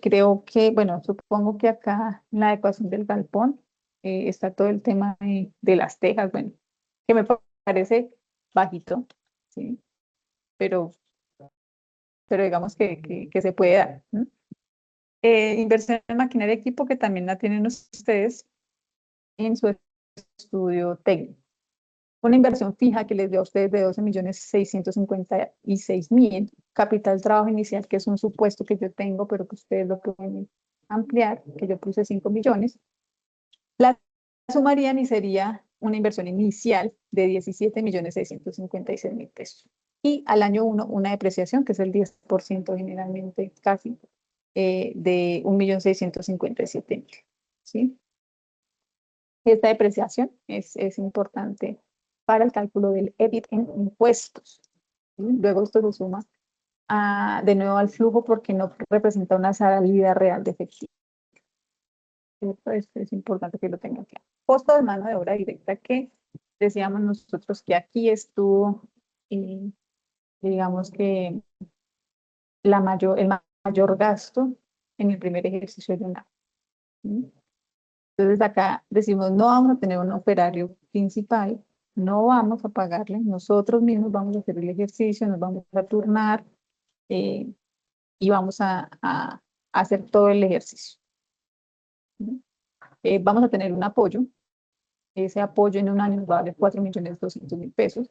Creo que, bueno, supongo que acá en la adecuación del galpón está todo el tema de las tejas, bueno, que me parece bajito, ¿sí? Pero, pero digamos que se puede dar, ¿no? Inversión en maquinaria y equipo que también la tienen ustedes en su estudio técnico. Una inversión fija que les dio a ustedes de 12.656.000, capital trabajo inicial, que es un supuesto que yo tengo, pero que ustedes lo pueden ampliar, que yo puse 5 millones, la sumarían y sería una inversión inicial de 17.656.000 pesos. Y al año 1, una depreciación, que es el 10% generalmente casi, de 1.657.000. ¿Sí? Esta depreciación es importante para el cálculo del EBIT en impuestos. ¿Sí? Luego esto se suma de nuevo al flujo porque no representa una salida real de efectivo. Es importante que lo tengan claro. Costo de mano de obra directa, que decíamos nosotros que aquí estuvo, eh, digamos que el mayor gasto en el primer ejercicio de un año. ¿Sí? Entonces acá decimos, no vamos a tener un operario principal, no vamos a pagarle, nosotros mismos vamos a hacer el ejercicio, nos vamos a turnar eh, y vamos a hacer todo el ejercicio. ¿Sí? Vamos a tener un apoyo, ese apoyo en un año nos va a valer 4.200.000 pesos.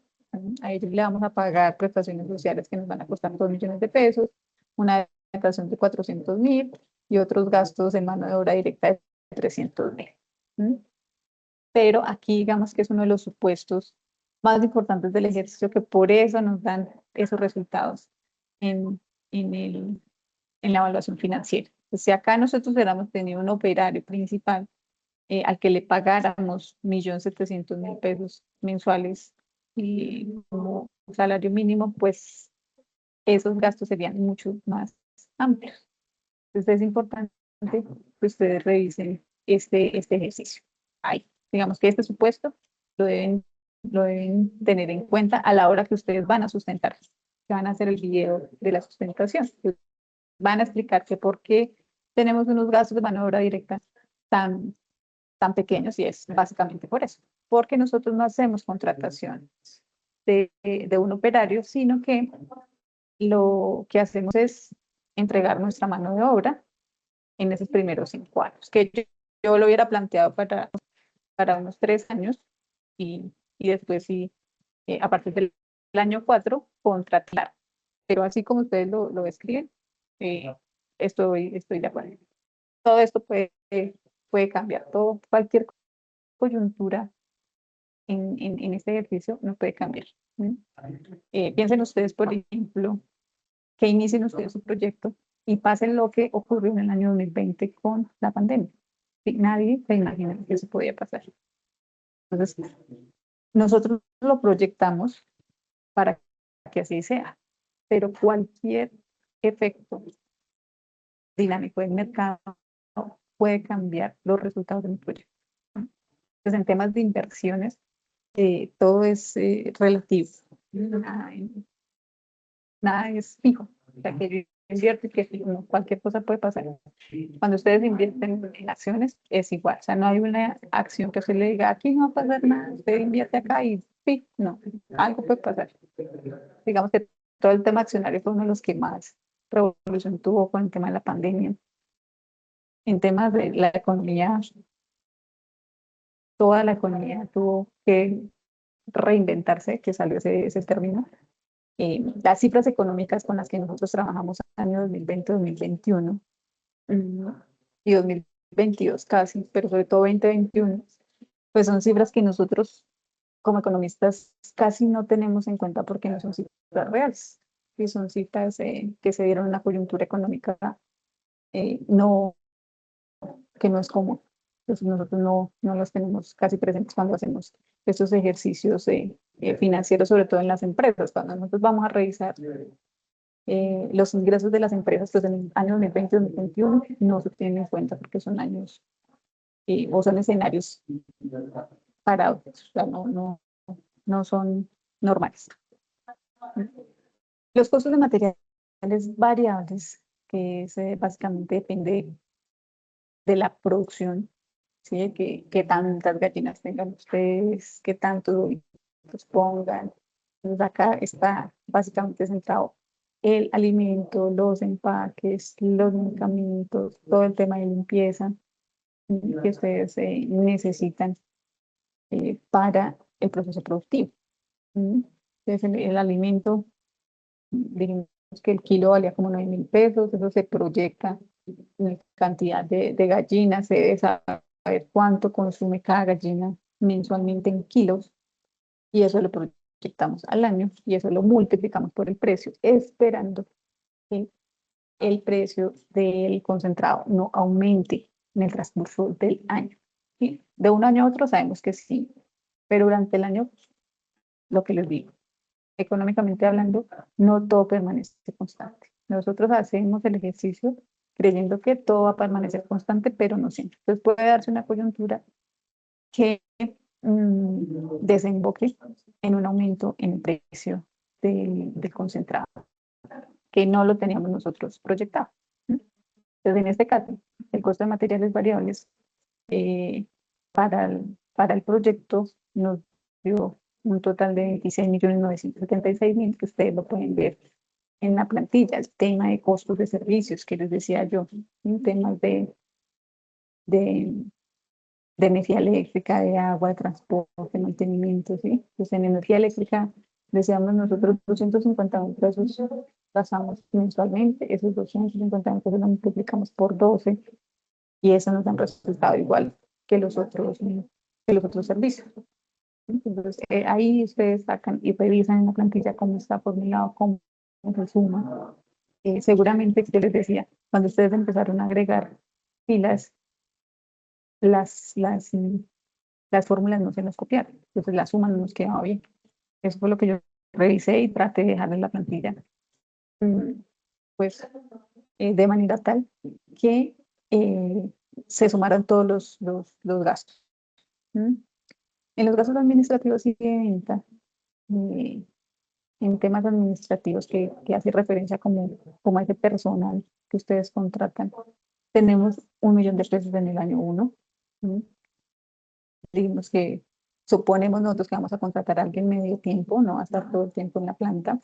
A ellos le vamos a pagar prestaciones sociales que nos van a costar 2 millones de pesos, una alimentación de 400.000 y otros gastos en mano de obra directa de 300.000. Pero aquí digamos que es uno de los supuestos más importantes del ejercicio, que por eso nos dan esos resultados en, en, en la evaluación financiera. Pues si acá nosotros hubiéramos tenido un operario principal al que le pagáramos 1.700.000 pesos mensuales y como salario mínimo, pues esos gastos serían mucho más amplios. Entonces es importante que ustedes revisen este ejercicio. Ahí, digamos que este supuesto lo deben tener en cuenta a la hora que ustedes van a sustentar, que van a hacer el video de la sustentación. Van a explicar que por qué tenemos unos gastos de mano de obra directa tan pequeños, y es básicamente por eso, porque nosotros no hacemos contratación de un operario, sino que lo que hacemos es entregar nuestra mano de obra en esos primeros 5 años, que yo lo hubiera planteado para unos 3 años y después sí, a partir del año 4, contratar. Pero así como ustedes lo escriben, eh, estoy de acuerdo. Todo esto puede cambiar, cualquier coyuntura en este ejercicio no puede cambiar. ¿Mm? Piensen ustedes, por ejemplo, que inicien ustedes su proyecto y pasen lo que ocurrió en el año 2020 con la pandemia. Sí, nadie se imagina que eso podía pasar. Entonces, nosotros lo proyectamos para que así sea, pero cualquier efecto dinámico del mercado puede cambiar los resultados de un proyecto. Entonces, en temas de inversiones, todo es relativo. Nada, nada es fijo. O sea, que yo invierto y que no, cualquier cosa puede pasar. Cuando ustedes invierten en acciones, es igual. O sea, no hay una acción que usted le diga, aquí no va a pasar nada, usted invierte acá y sí, no, algo puede pasar. Digamos que todo el tema accionario fue uno de los que más revolución tuvo con el tema de la pandemia. En temas de la economía, toda la economía tuvo que reinventarse, que salió ese término. Las cifras económicas con las que nosotros trabajamos año 2020, 2021 y 2022 casi, pero sobre todo 2021, pues son cifras que nosotros como economistas casi no tenemos en cuenta porque no son cifras reales, y son cifras que se dieron en una coyuntura económica no, que no es común. Entonces nosotros no los tenemos casi presentes cuando hacemos estos ejercicios financieros, sobre todo en las empresas. Cuando nosotros vamos a revisar los ingresos de las empresas, pues en el año 2020 y 2021 no se tienen en cuenta porque son años o son escenarios parados, o sea, no son normales. Los costos de materiales variables, que básicamente depende de la producción, ¿sí? Que tantas gallinas tengan ustedes, que tantos huevitos pongan. Entonces acá está básicamente centrado el alimento, los empaques, los medicamentos, todo el tema de limpieza que ustedes necesitan para el proceso productivo. Entonces el alimento, digamos que el kilo valía como 9.000 pesos, eso se proyecta en cantidad de gallinas, se debe saber cuánto consume cada gallina mensualmente en kilos y eso lo proyectamos al año y eso lo multiplicamos por el precio, esperando que el precio del concentrado no aumente en el transcurso del año. ¿Sí? De un año a otro sabemos que sí, pero durante el año, lo que les digo, económicamente hablando, no todo permanece constante. Nosotros hacemos el ejercicio creyendo que todo va a permanecer constante, pero no siempre. Entonces puede darse una coyuntura que desemboque en un aumento en el precio del concentrado, que no lo teníamos nosotros proyectado. Entonces, en este caso, el costo de materiales variables eh, para el proyecto nos dio un total de 26.976.000, que ustedes lo pueden ver en la plantilla. El tema de costos de servicios, que les decía yo, en temas de, de energía eléctrica, de agua, de transporte, mantenimiento, ¿sí? Pues en energía eléctrica, decíamos nosotros 250.000 pesos pasamos mensualmente, esos 250.000 pesos los multiplicamos por 12 y eso nos da un resultado igual que los otros servicios. Entonces, ahí ustedes sacan y revisan en la plantilla cómo está formulado, cómo se suma. Seguramente, yo les decía, cuando ustedes empezaron a agregar filas, las, las, las fórmulas no se las copiaron, entonces la suma no nos quedaba bien. Eso fue lo que yo revisé y traté de dejar en la plantilla, mm, pues, de manera tal que se sumaran todos los gastos. ¿Mm? En los gastos administrativos y de venta, eh, en temas administrativos que hace referencia como a ese personal que ustedes contratan, tenemos 1.000.000 de pesos en el año 1. Digamos que suponemos nosotros que vamos a contratar a alguien medio tiempo, no va a estar todo el tiempo en la planta.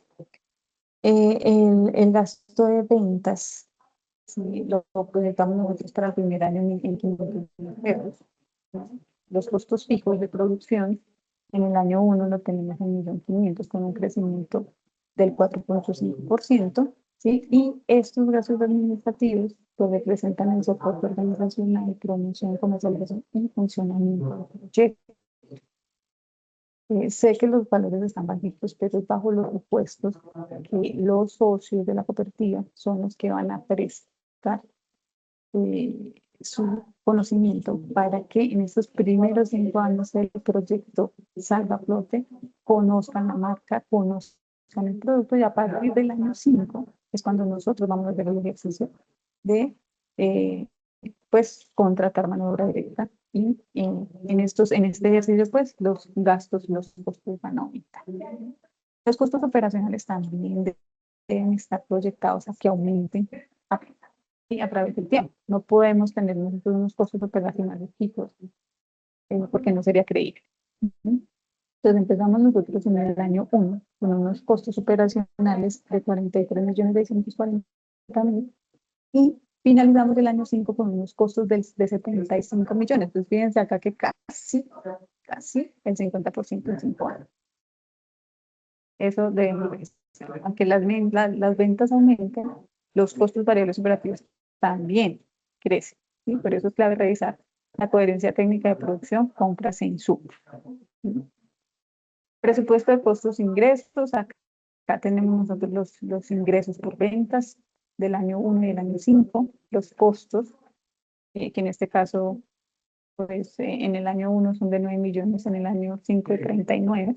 El gasto de ventas, sí, lo proyectamos nosotros para el primer año en 500.000 pesos. Los costos fijos de producción en el año 1 lo tenemos en 1.500.000 con un crecimiento del 4.5%, ¿sí? Y estos gastos administrativos pues, representan el soporte organizacional, promoción, comercialización y funcionamiento del proyecto. Sé que los valores están bajitos, pero es bajo los supuestos que los socios de la cooperativa son los que van a prestar su conocimiento para que en estos primeros 5 años del proyecto salga a flote, conozcan la marca, conozcan el producto, y a partir del año 5 es cuando nosotros vamos a hacer el ejercicio de pues contratar mano de obra directa, y en este ejercicio pues los gastos, los costos van a aumentar. Los costos operacionales también deben estar proyectados a que aumenten a través del tiempo. No podemos tener nosotros unos costos operacionales fijos, porque no sería creíble. Entonces empezamos nosotros en el año 1 con unos costos operacionales de 43.640.000, y finalizamos el año 5 con unos costos de 75 millones. Entonces fíjense acá que casi el 50% en 5 años. Eso debemos registrar. Aunque las ventas aumenten, los costos variables operativos también crecen, ¿sí? Por eso es clave revisar la coherencia técnica de producción, compras e insumos. Presupuesto de costos e ingresos. Acá tenemos nosotros los ingresos por ventas del año 1 y del año 5, los costos, que en este caso, pues en el año 1 son de 9 millones, en el año 5 de 39.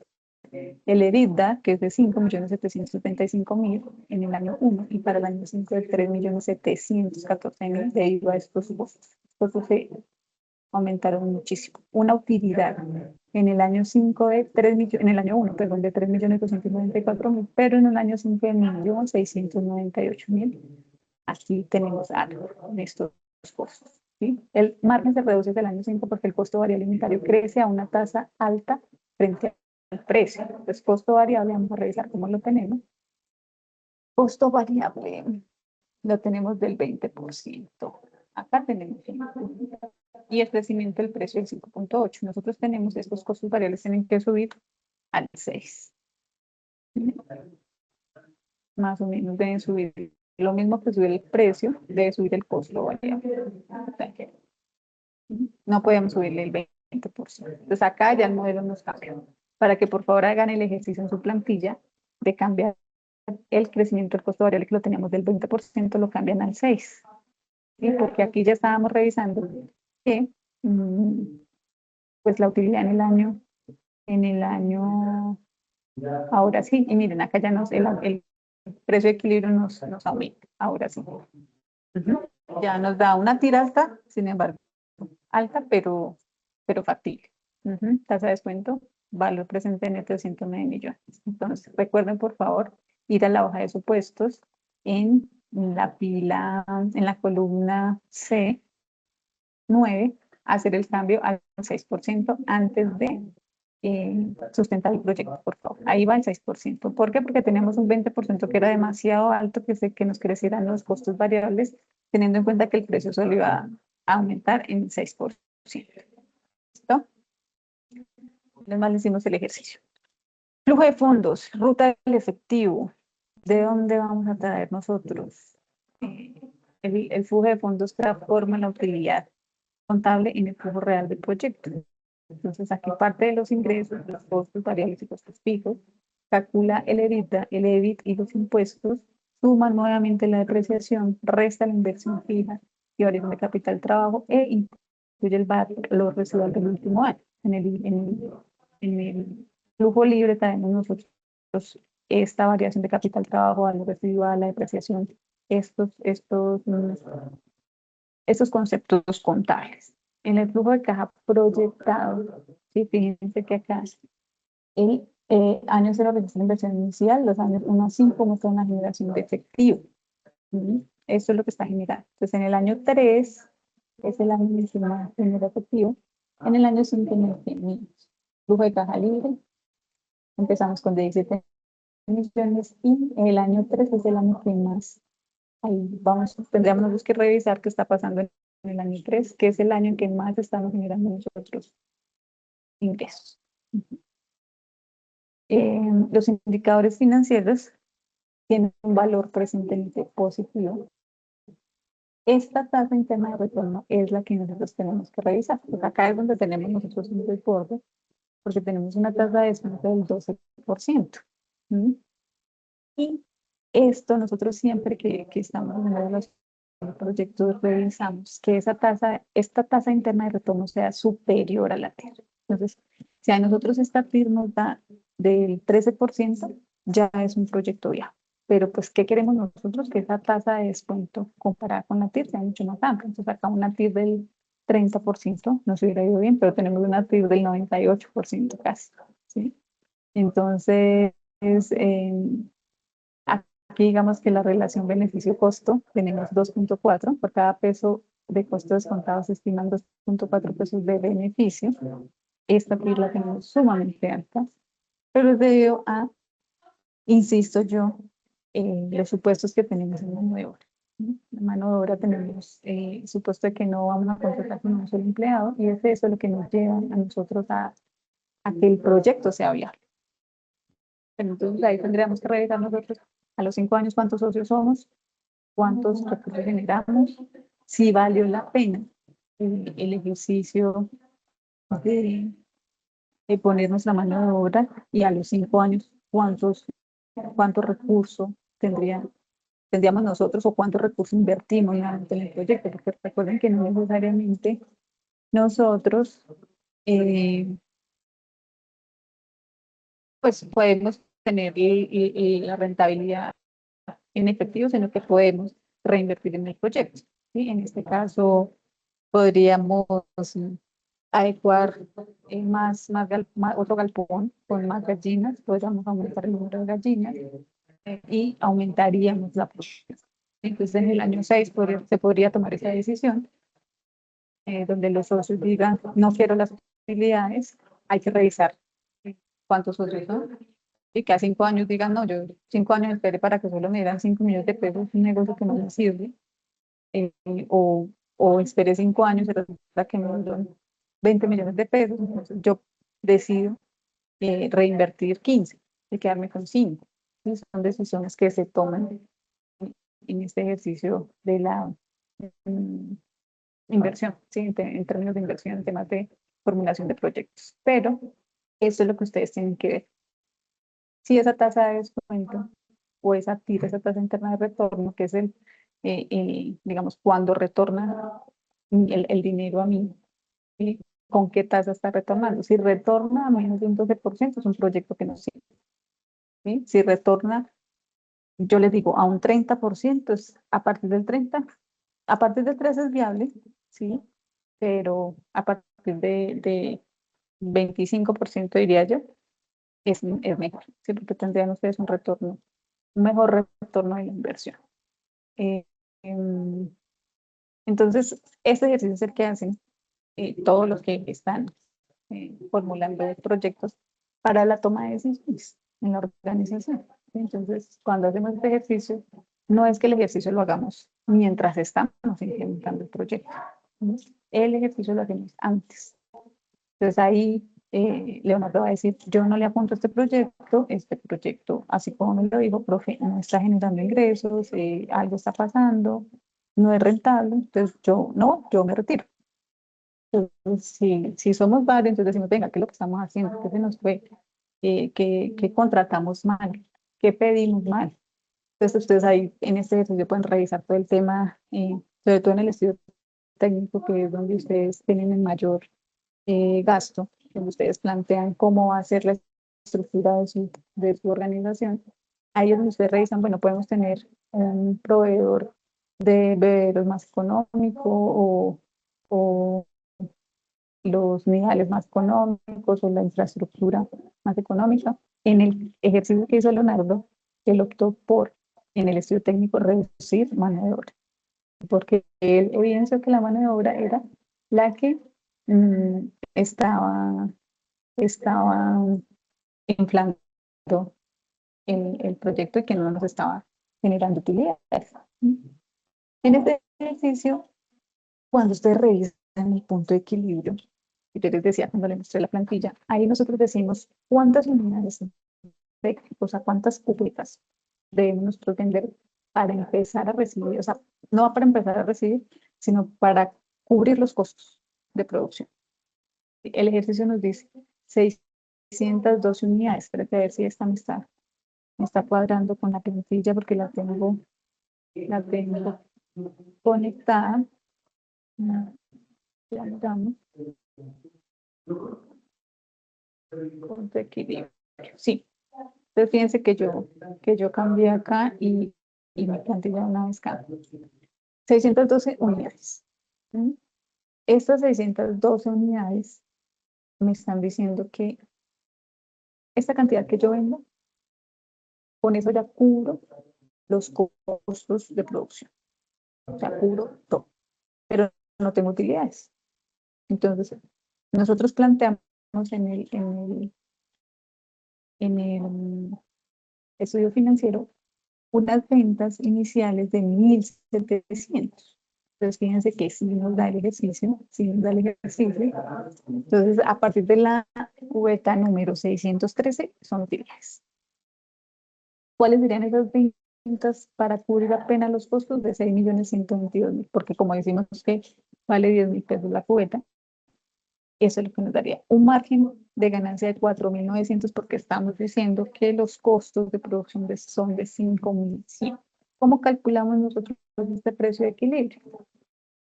El EBITDA, que es de 5.775.000 en el año 1, y para el año 5 de 3.714.000 debido a estos costos. Estos se aumentaron muchísimo. Una utilidad en el año 5 de 3 millones, en el año 1, perdón, de 3.294.000, pero en el año 5 de 1.698.000. Aquí tenemos algo en estos costos, ¿sí? El margen se reduce del año 5 porque el costo variable alimentario crece a una tasa alta frente al precio. Entonces, costo variable, vamos a revisar cómo lo tenemos. Costo variable lo tenemos del 20%. Acá tenemos y el crecimiento del precio del 5.8. Nosotros tenemos estos costos variables, tienen que subir al 6. Más o menos deben subir lo mismo que subir el precio, debe subir el costo variable. No podemos subirle el 20%. Entonces acá ya el modelo nos cambia. Para que por favor hagan el ejercicio en su plantilla de cambiar el crecimiento del costo variable, que lo teníamos del 20%, lo cambian al 6%. ¿Sí? Porque aquí ya estábamos revisando que pues la utilidad en el año, ahora sí, y miren, acá ya el precio de equilibrio nos aumenta, ahora sí. Ya nos da una tira alta, sin embargo, alta, pero factible. Tasa de descuento, valor presente neto de 109 millones. Entonces, recuerden, por favor, ir a la hoja de supuestos en la pila, en la columna C9, hacer el cambio al 6% antes de sustentar el proyecto, por favor. Ahí va el 6%. ¿Por qué? Porque tenemos un 20% que era demasiado alto, que nos crecieran los costos variables, teniendo en cuenta que el precio solo iba a aumentar en 6%. ¿Listo? Además, le hicimos el ejercicio. Flujo de fondos, ruta del efectivo. ¿De dónde vamos a traer nosotros? El flujo de fondos transforma la utilidad contable en el flujo real del proyecto. Entonces, aquí parte de los ingresos, los costos variables y costos fijos, calcula el EBITDA, el EBIT y los impuestos, suman nuevamente la depreciación, resta la inversión fija y variación de capital trabajo, e incluye el valor residual del último año. En el flujo libre tenemos nosotros esta variación de capital trabajo, valor residual, la depreciación, estos conceptos contables. En el flujo de caja proyectado, ¿sí? Fíjense que acá el año 0 registra la inversión inicial, los años 1 a 5 muestran una generación de efectivo. Eso es lo que está generando. Entonces, en el año 3 es el año en el que más genera efectivo, en el año 5 en el que menos. Flujo de caja libre, empezamos con 17 millones, y el año 3 es el año que más. Ahí tendríamos que revisar qué está pasando en el año 3, que es el año en que más estamos generando nosotros ingresos. Los indicadores financieros tienen un valor presentemente positivo. Esta tasa interna de retorno es la que nosotros tenemos que revisar. Pues acá es donde tenemos nosotros un reporte porque tenemos una tasa de descuento del 12%. ¿Mm? Y esto nosotros siempre que estamos en los proyectos revisamos que esta tasa interna de retorno sea superior a la TIR. Entonces, si a nosotros esta TIR nos da del 13%, ya es un proyecto viable. Pero pues, ¿qué queremos nosotros? Que esa tasa de descuento comparada con la TIR sea mucho más amplia. Entonces, acá una TIR del 30% nos hubiera ido bien, pero tenemos una TIR del 98% casi, ¿sí? Entonces, eh, aquí digamos que la relación beneficio-costo tenemos 2.4, por cada peso de costo descontado se estiman 2.4 pesos de beneficio. Esta PIR la tenemos sumamente alta, pero es debido a, insisto yo, los supuestos que tenemos en mano de obra. ¿No? En mano de obra tenemos supuesto de que no vamos a contratar con un solo empleado y es eso lo que nos lleva a nosotros a que el proyecto sea viable. Entonces ahí tendríamos que revisar nosotros a los 5 años cuántos socios somos, cuántos recursos generamos, si valió la pena el ejercicio de, de poner nuestra mano de obra y a los 5 años cuántos recursos tendríamos nosotros o cuántos recursos invertimos nuevamente en el proyecto, porque recuerden que no necesariamente nosotros pues podemos tener la rentabilidad en efectivo, sino que podemos reinvertir en el proyecto. ¿Sí? En este caso, podríamos adecuar otro galpón con más gallinas, podríamos aumentar el número de gallinas y aumentaríamos la producción. Entonces, en el año 6 se podría tomar esa decisión, donde los socios digan, no quiero las utilidades, hay que revisar cuántos socios son, y que a 5 años digan, no, yo 5 años esperé para que solo me dieran 5 millones de pesos, un negocio que no me sirve, eh, o, o esperé 5 años y resulta que me dieron 20 millones de pesos, entonces yo decido reinvertir 15 y quedarme con 5. Y son decisiones que se toman en este ejercicio de la mm, inversión, ¿sí? En términos de inversión, en temas de formulación de proyectos. Pero eso es lo que ustedes tienen que ver. Si esa tasa de descuento o esa TIR, esa tasa interna de retorno, que es digamos, cuando retorna el dinero a mí, ¿sí? ¿Con qué tasa está retornando? Si retorna a menos de un 12%, es un proyecto que no sirve. ¿Sí? Si retorna, yo les digo, a un 30%, es a partir del 30, a partir del 3 es viable, ¿sí? Pero a partir de 25% diría yo, es mejor, ¿sí? Porque tendrían ustedes un mejor retorno de la inversión. Eh, em, entonces, este ejercicio es el que hacen todos los que están formulando proyectos para la toma de decisiones en la organización. Entonces, cuando hacemos este ejercicio, no es que el ejercicio lo hagamos mientras estamos implementando el proyecto. ¿No? El ejercicio lo hacemos antes. Entonces ahí Leonardo va a decir, yo no le apunto este proyecto, así como me lo dijo, profe, no está generando ingresos, algo está pasando, no es rentable, entonces yo me retiro. Entonces, si somos varios, entonces decimos, venga, ¿qué es lo que estamos haciendo? ¿Qué se nos fue? ¿Qué contratamos mal? ¿Qué pedimos mal? Entonces ustedes ahí en este ejercicio pueden revisar todo el tema, sobre todo en el estudio técnico, que es donde ustedes tienen el mayor gasto, donde ustedes plantean cómo va a ser la estructura de su organización. Ahí es donde ustedes revisan, bueno, podemos tener un proveedor de bebederos más económico o los niveles más económicos o la infraestructura más económica. En el ejercicio que hizo Leonardo, él optó por, en el estudio técnico, reducir mano de obra, porque él evidenció que la mano de obra era la que mm, estaba inflando el proyecto y que no nos estaba generando utilidades. En este ejercicio, cuando ustedes revisan el punto de equilibrio, y yo les decía cuando les mostré la plantilla, ahí nosotros decimos cuántas unidades o sea, cuántas públicas debemos nosotros vender para empezar a recibir, o sea, no para empezar a recibir, sino para cubrir los costos de producción. El ejercicio nos dice 612 unidades. Espérate a ver si esta me está cuadrando con la plantilla porque la tengo conectada. Ya miramos. Punto de equilibrio. Sí. Entonces fíjense que yo cambié acá y mi plantilla una vez cambia. 612 unidades. ¿Mm? Estas 612 unidades me están diciendo que esta cantidad que yo vendo, con eso ya cubro los costos de producción. O sea, cubro todo, pero no tengo utilidades. Entonces, nosotros planteamos en el estudio financiero unas ventas iniciales de 1.700. Entonces, fíjense que si nos da el ejercicio, si nos da el ejercicio. Entonces, a partir de la cubeta número 613 son utilidades. ¿Cuáles serían esas ventas para cubrir apenas los costos de 6.122.000? Porque como decimos que vale 10.000 pesos la cubeta, eso es lo que nos daría un margen de ganancia de 4.900 porque estamos diciendo que los costos de producción son de 5.100. ¿Cómo calculamos nosotros este precio de equilibrio?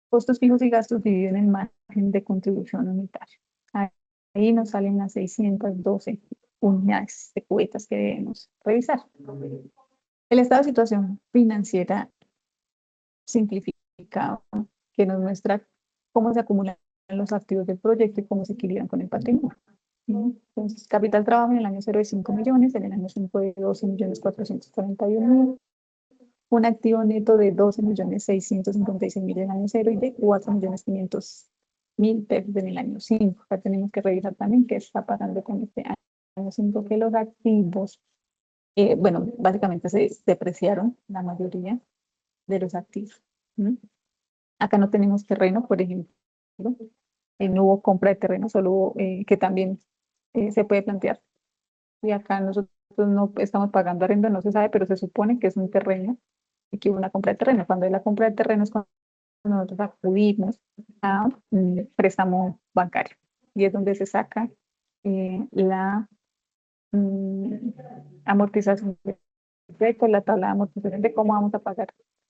Costos fijos y gastos divididos en el margen de contribución unitaria. Ahí nos salen las 612 unidades de cubetas que debemos revisar. El estado de situación financiera simplificado que nos muestra cómo se acumulan los activos del proyecto y cómo se equilibran con el patrimonio. Entonces, capital trabajo en el año 0 de 5 millones, en el año 5 de 12.441.000, un activo neto de 12.656.000 en el año 0 y de 4.500.000 pesos en el año 5. Acá tenemos que revisar también qué está pasando con este año 5, que los activos, bueno, básicamente se depreciaron la mayoría de los activos. Acá no tenemos terreno, por ejemplo, no hubo compra de terreno, solo hubo, que también se puede plantear. Y acá nosotros no estamos pagando arriendo, no se sabe, pero se supone que es un terreno y que hubo una compra de terreno. Cuando hay la compra de terreno es cuando nosotros acudimos a un préstamo bancario y es donde se saca la amortización de crédito, la tabla de amortización de cómo vamos a pagar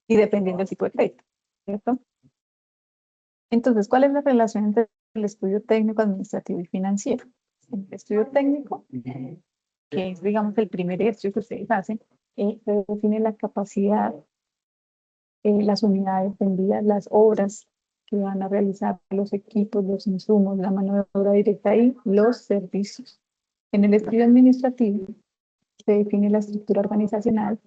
y dependiendo del tipo de crédito, ¿cierto? Entonces, ¿cuál es la relación entre el estudio técnico, administrativo y financiero? El estudio técnico, que es, digamos, el primer ejercicio que ustedes hacen, se define la capacidad, las unidades vendidas, las obras que van a realizar, los equipos, los insumos, la mano de obra directa y los servicios. En el estudio administrativo se define la estructura organizacional,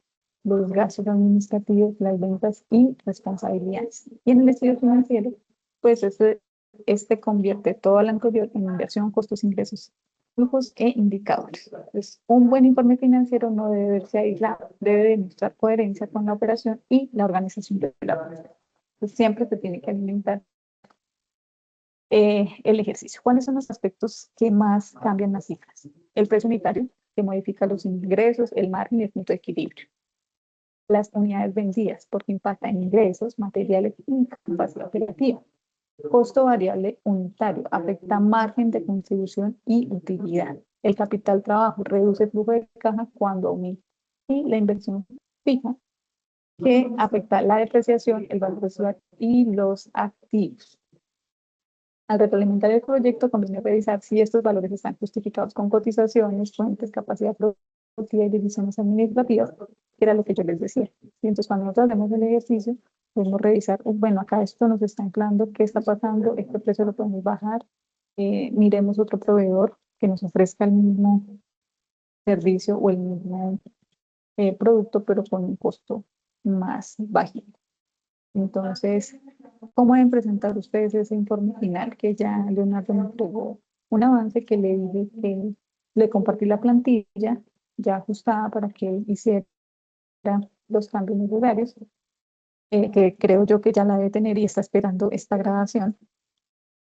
los gastos administrativos, las ventas y responsabilidades. Y en el estudio financiero, pues este convierte todo lo anterior en inversión, costos, ingresos, flujos e indicadores. Entonces, un buen informe financiero no debe verse aislado, debe demostrar coherencia con la operación y la organización de la operación. Entonces, siempre se tiene que alimentar el ejercicio. ¿Cuáles son los aspectos que más cambian las cifras? El precio unitario, que modifica los ingresos, el margen y el punto de equilibrio. Las unidades vendidas, porque impacta en ingresos, materiales y capacidad operativa. Costo variable unitario, afecta margen de contribución y utilidad. El capital trabajo reduce el flujo de caja cuando aumenta. Y la inversión fija, que afecta la depreciación, el valor residual y los activos. Al retroalimentar el proyecto, conviene revisar si estos valores están justificados con cotizaciones, fuentes, capacidad productiva y decisiones administrativas, que era lo que yo les decía. Y entonces, cuando nosotros hacemos el ejercicio, podemos revisar, bueno, acá esto nos está anclando, ¿qué está pasando? Este precio lo podemos bajar. Miremos otro proveedor que nos ofrezca el mismo servicio o el mismo producto, pero con un costo más bajito. Entonces, ¿cómo deben presentar ustedes ese informe final que ya Leonardo me entregó? Un avance que le dije que le compartí la plantilla ya ajustada para que hiciera los cambios necesarios, que creo yo que ya la debe tener y está esperando esta grabación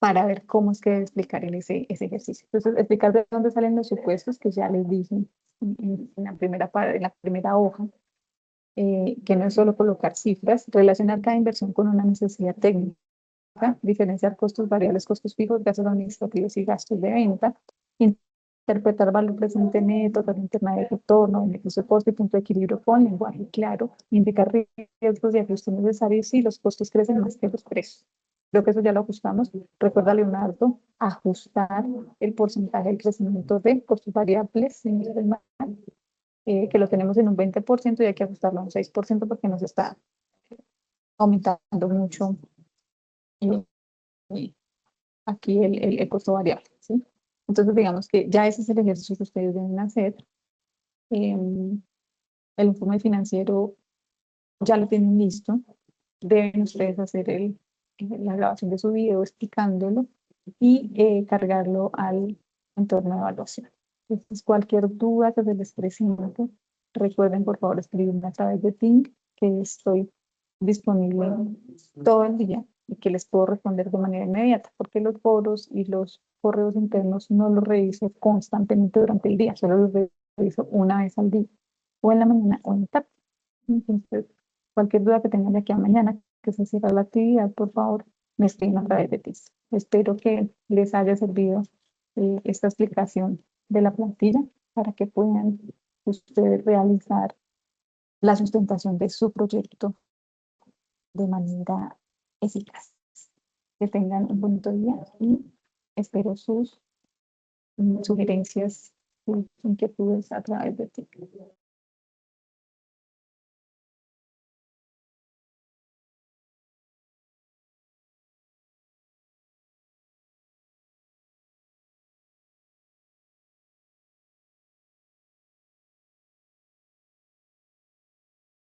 para ver cómo es que debe explicar en ese ejercicio. Entonces, explicar de dónde salen los supuestos que ya les dije en la primera hoja, que no es solo colocar cifras, relacionar cada inversión con una necesidad técnica, diferenciar costos variables, costos fijos, gastos administrativos y gastos de venta, interpretar valor presente neto, tasa interna de retorno, beneficio de costo y punto de equilibrio con lenguaje claro, indicar riesgos y ajustes necesarios si los costos crecen más que los precios. Creo que eso ya lo ajustamos. Recuerda, Leonardo, ajustar el porcentaje del crecimiento de costos variables, si no estoy mal, que lo tenemos en un 20% y hay que ajustarlo a un 6% porque nos está aumentando mucho eh, eh, aquí el costo variable, ¿sí? Entonces, digamos que ya ese es el ejercicio que ustedes deben hacer. El informe financiero ya lo tienen listo. Deben ustedes hacer la grabación de su video explicándolo y cargarlo al entorno de evaluación. Entonces, cualquier duda que se les presente, recuerden por favor escribirme a través de Ting, que estoy disponible todo el día y que les puedo responder de manera inmediata, porque los foros y los correos internos no los reviso constantemente durante el día, solo los reviso una vez al día, o en la mañana o en la tarde. Entonces, cualquier duda que tengan de aquí a mañana, que se cierre la actividad, por favor, me escriben a través de TIS. Espero que les haya servido esta explicación de la plantilla para que puedan ustedes realizar la sustentación de su proyecto de manera eficaz. Que tengan un bonito día y espero sus sugerencias, sus inquietudes a través de TIC.